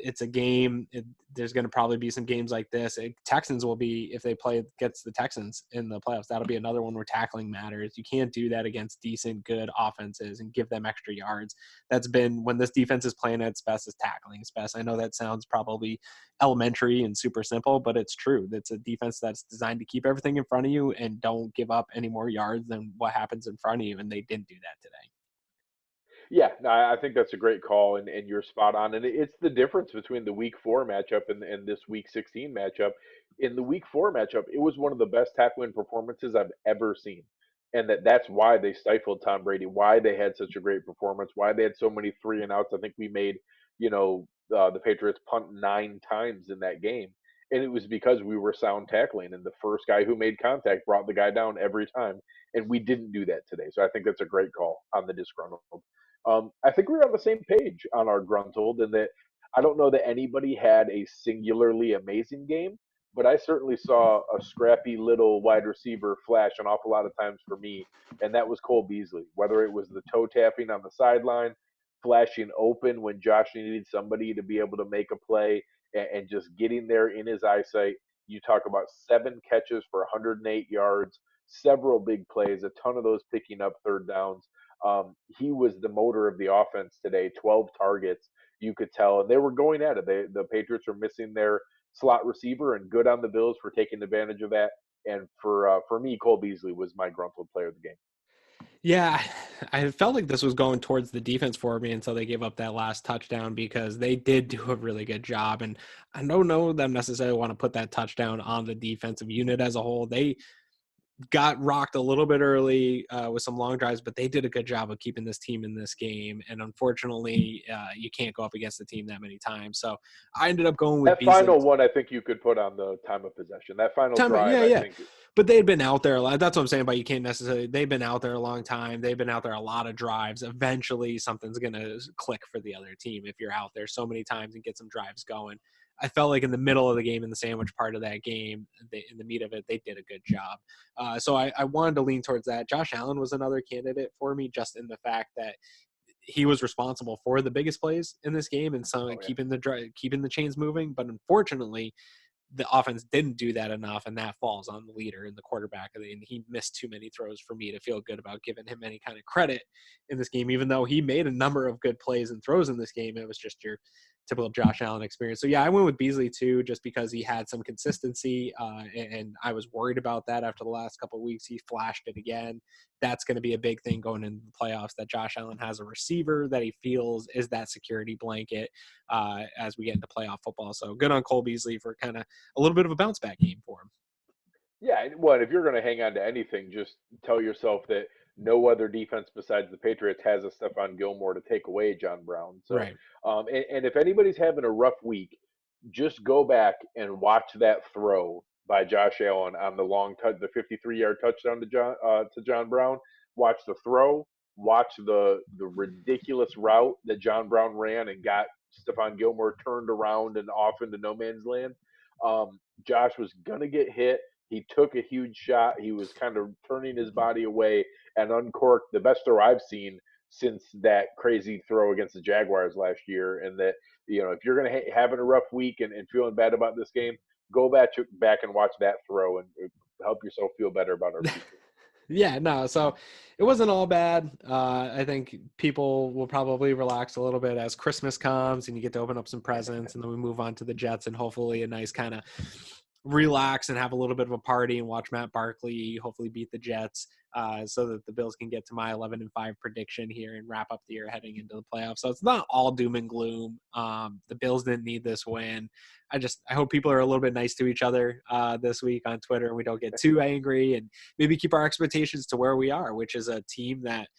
it's a game. There's going to probably be some games like this. Texans will be, if they play against the Texans in the playoffs, that'll be another one where tackling matters. You can't do that against decent, good offenses and give them extra yards. That's been when this defense is playing at its best, is tackling its best. I know that sounds probably elementary and super simple, but it's true. It's a defense that's designed to keep everything in front of you and don't give up any more yards than what happens in front of you, and they didn't do that today. Yeah, no, I think that's a great call, and you're spot on. And it's the difference between the Week 4 matchup and this Week 16 matchup. In the Week 4 matchup, it was one of the best tackling performances I've ever seen, and that's why they stifled Tom Brady, why they had such a great performance, why they had so many three and outs. I think we made, the Patriots punt 9 times in that game, and it was because we were sound tackling, and the first guy who made contact brought the guy down every time, and we didn't do that today. So I think that's a great call on the disgruntled. I think we're on the same page on our gruntled, in that I don't know that anybody had a singularly amazing game, but I certainly saw a scrappy little wide receiver flash an awful lot of times for me, and that was Cole Beasley. Whether it was the toe tapping on the sideline, flashing open when Josh needed somebody to be able to make a play, and just getting there in his eyesight. You talk about 7 catches for 108 yards, several big plays, a ton of those picking up third downs. He was the motor of the offense today. 12 targets, you could tell, and they were going at it. The Patriots were missing their slot receiver, and good on the Bills for taking advantage of that. And for me, Cole Beasley was my gruntled player of the game. Yeah, I felt like this was going towards the defense for me until they gave up that last touchdown, because they did do a really good job. And I don't know them necessarily want to put that touchdown on the defensive unit as a whole. They got rocked a little bit early with some long drives, but they did a good job of keeping this team in this game. And unfortunately, you can't go up against the team that many times. So I ended up going with That Beasley. final one, I think you could put on the time of possession. That final drive, Yeah, I yeah. think. But they had been out there a lot. That's what I'm saying. But you can't necessarily. They've been out there a long time. They've been out there a lot of drives. Eventually, something's gonna click for the other team if you're out there so many times and get some drives going. I felt like in the middle of the game, in the sandwich part of that game, in the meat of it, they did a good job. So I wanted to lean towards that. Josh Allen was another candidate for me, just in the fact that he was responsible for the biggest plays in this game and some Oh yeah. keeping the chains moving. But unfortunately, the offense didn't do that enough, and that falls on the leader and the quarterback. And he missed too many throws for me to feel good about giving him any kind of credit in this game, even though he made a number of good plays and throws in this game. It was just your typical Josh Allen experience. So yeah, I went with Beasley too, just because he had some consistency, and I was worried about that after the last couple of weeks. He flashed it again. That's going to be a big thing going into the playoffs, that Josh Allen has a receiver that he feels is that security blanket as we get into playoff football. So good on Cole Beasley for kind of a little bit of a bounce back game for him. Yeah, well, if you're going to hang on to anything, just tell yourself that no other defense besides the Patriots has a Stephon Gilmore to take away John Brown. So, Right. and if anybody's having a rough week, just go back and watch that throw by Josh Allen on the long touch, the 53-yard touchdown to John Brown. Watch the throw. Watch the ridiculous route that John Brown ran and got Stephon Gilmore turned around and off into no man's land. Josh was gonna get hit. He took a huge shot. He was kind of turning his body away and uncorked the best throw I've seen since that crazy throw against the Jaguars last year. And that, if you're going to having a rough week and feeling bad about this game, go back and watch that throw and help yourself feel better about our future. Yeah, no, so it wasn't all bad. I think people will probably relax a little bit as Christmas comes and you get to open up some presents, and then we move on to the Jets and hopefully a nice kind of relax and have a little bit of a party and watch Matt Barkley hopefully beat the Jets, so that the Bills can get to my 11-5 prediction here and wrap up the year heading into the playoffs. So it's not all doom and gloom. The Bills didn't need this win. I hope people are a little bit nice to each other this week on Twitter, and we don't get too angry, and maybe keep our expectations to where we are, which is a team that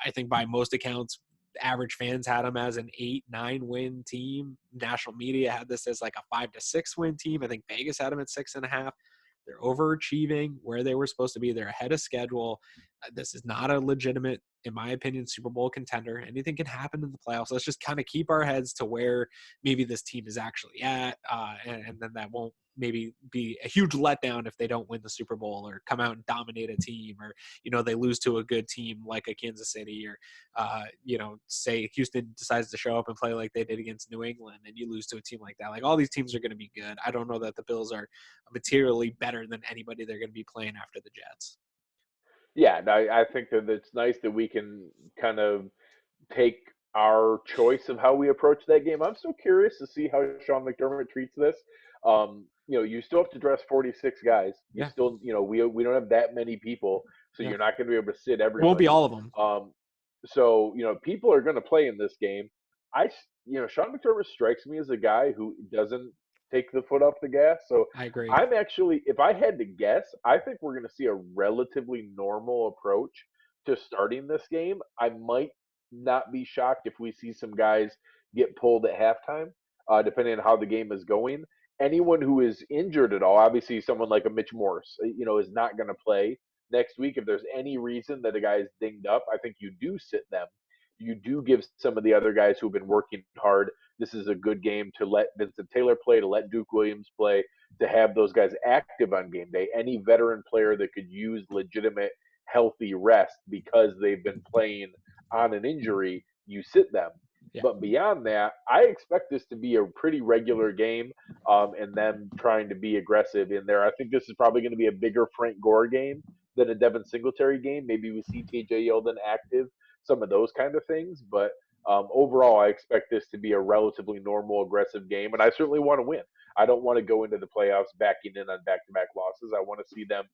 I think by most accounts, average fans had them as an 8-9 win team. National media had this as like a 5-6 win team. I think Vegas had them at 6.5. They're overachieving where they were supposed to be. They're ahead of schedule. This is not a legitimate in my opinion, Super Bowl contender. Anything can happen in the playoffs. Let's just kind of keep our heads to where maybe this team is actually at, and then that won't maybe be a huge letdown if they don't win the Super Bowl or come out and dominate a team, or they lose to a good team like a Kansas City, or say Houston decides to show up and play like they did against New England and you lose to a team like that. Like, all these teams are going to be good. I don't know that the Bills are materially better than anybody they're going to be playing after the Jets. Yeah, I think that it's nice that we can kind of take our choice of how we approach that game. I'm so curious to see how Sean McDermott treats this. You still have to dress 46 guys. You Yeah. still, we don't have that many people, so Yeah. you're not going to be able to sit It won't be everybody. all of them. So people are going to play in this game. Sean McDermott strikes me as a guy who doesn't take the foot off the gas. So I agree. I'm actually, if I had to guess, I think we're going to see a relatively normal approach to starting this game. I might not be shocked if we see some guys get pulled at halftime, depending on how the game is going. Anyone who is injured at all, obviously someone like a Mitch Morse, is not going to play next week. If there's any reason that a guy is dinged up, I think you do sit them. You do give some of the other guys who've been working hard. This is a good game to let Vincent Taylor play, to let Duke Williams play, to have those guys active on game day. Any veteran player that could use legitimate, healthy rest because they've been playing on an injury, you sit them. Yeah. But beyond that, I expect this to be a pretty regular game, and them trying to be aggressive in there. I think this is probably going to be a bigger Frank Gore game than a Devin Singletary game. Maybe we see TJ Yeldon active, some of those kind of things. But overall, I expect this to be a relatively normal, aggressive game, and I certainly want to win. I don't want to go into the playoffs backing in on back-to-back losses. I want to see them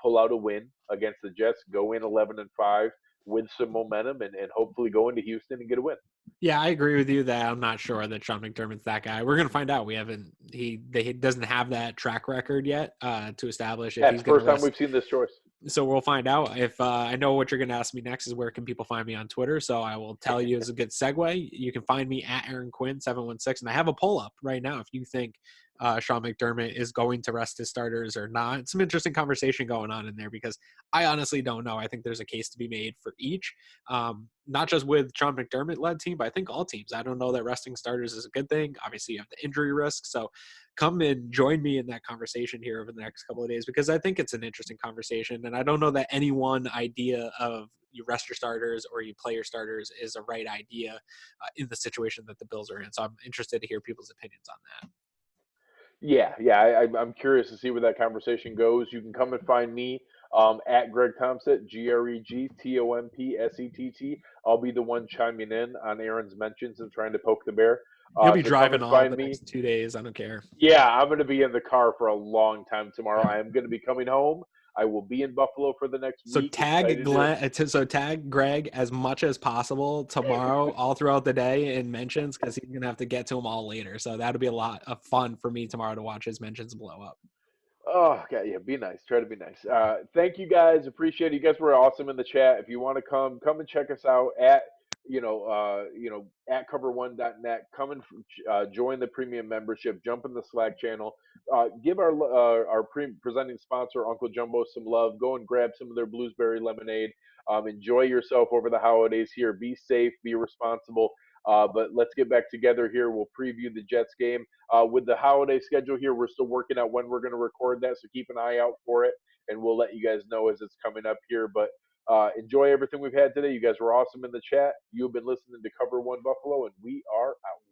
pull out a win against the Jets, go in 11-5 with some momentum, and hopefully go into Houston and get a win. Yeah, I agree with you that I'm not sure that Sean McDermott's that guy. We're gonna find out. He doesn't have that track record yet to establish if he's That's the gonna first time rest. we've seen this choice. So we'll find out. If I know what you're going to ask me next is where can people find me on Twitter. So I will tell you as a good segue. You can find me at Aaron Quinn 716, and I have a poll up right now. If you think Sean McDermott is going to rest his starters or not, some interesting conversation going on in there because I honestly don't know. I think there's a case to be made for each, not just with Sean McDermott led team, but I think all teams. I don't know that resting starters is a good thing. Obviously, you have the injury risk, so come and join me in that conversation here over the next couple of days because I think it's an interesting conversation. And I don't know that any one idea of you rest your starters or you play your starters is a right idea in the situation that the Bills are in. So I'm interested to hear people's opinions on that. Yeah. I'm curious to see where that conversation goes. You can come and find me at Greg Thompsett, GregTompsett. I'll be the one chiming in on Aaron's mentions and trying to poke the bear. You'll be So come driving and all find the me. next 2 days. I don't care. Yeah, I'm going to be in the car for a long time tomorrow. I am going to be coming home. I will be in Buffalo for the next So week. tag tag Greg as much as possible tomorrow, all throughout the day in mentions because he's gonna have to get to them all later. So that'll be a lot of fun for me tomorrow to watch his mentions blow up. Oh, God, yeah, be nice. Try to be nice. Thank you guys. Appreciate it. You guys were awesome in the chat. If you want to come and check us out at at cover1.net. Come and join the premium membership. Jump in the Slack channel. Give our presenting sponsor Uncle Jumbo some love. Go and grab some of their blueberry lemonade. Enjoy yourself over the holidays here. Be safe. Be responsible. But let's get back together here. We'll preview the Jets game. With the holiday schedule here, we're still working out when we're going to record that, so keep an eye out for it, and we'll let you guys know as it's coming up here. But enjoy everything we've had today. You guys were awesome in the chat. You've been listening to Cover One Buffalo, and we are out.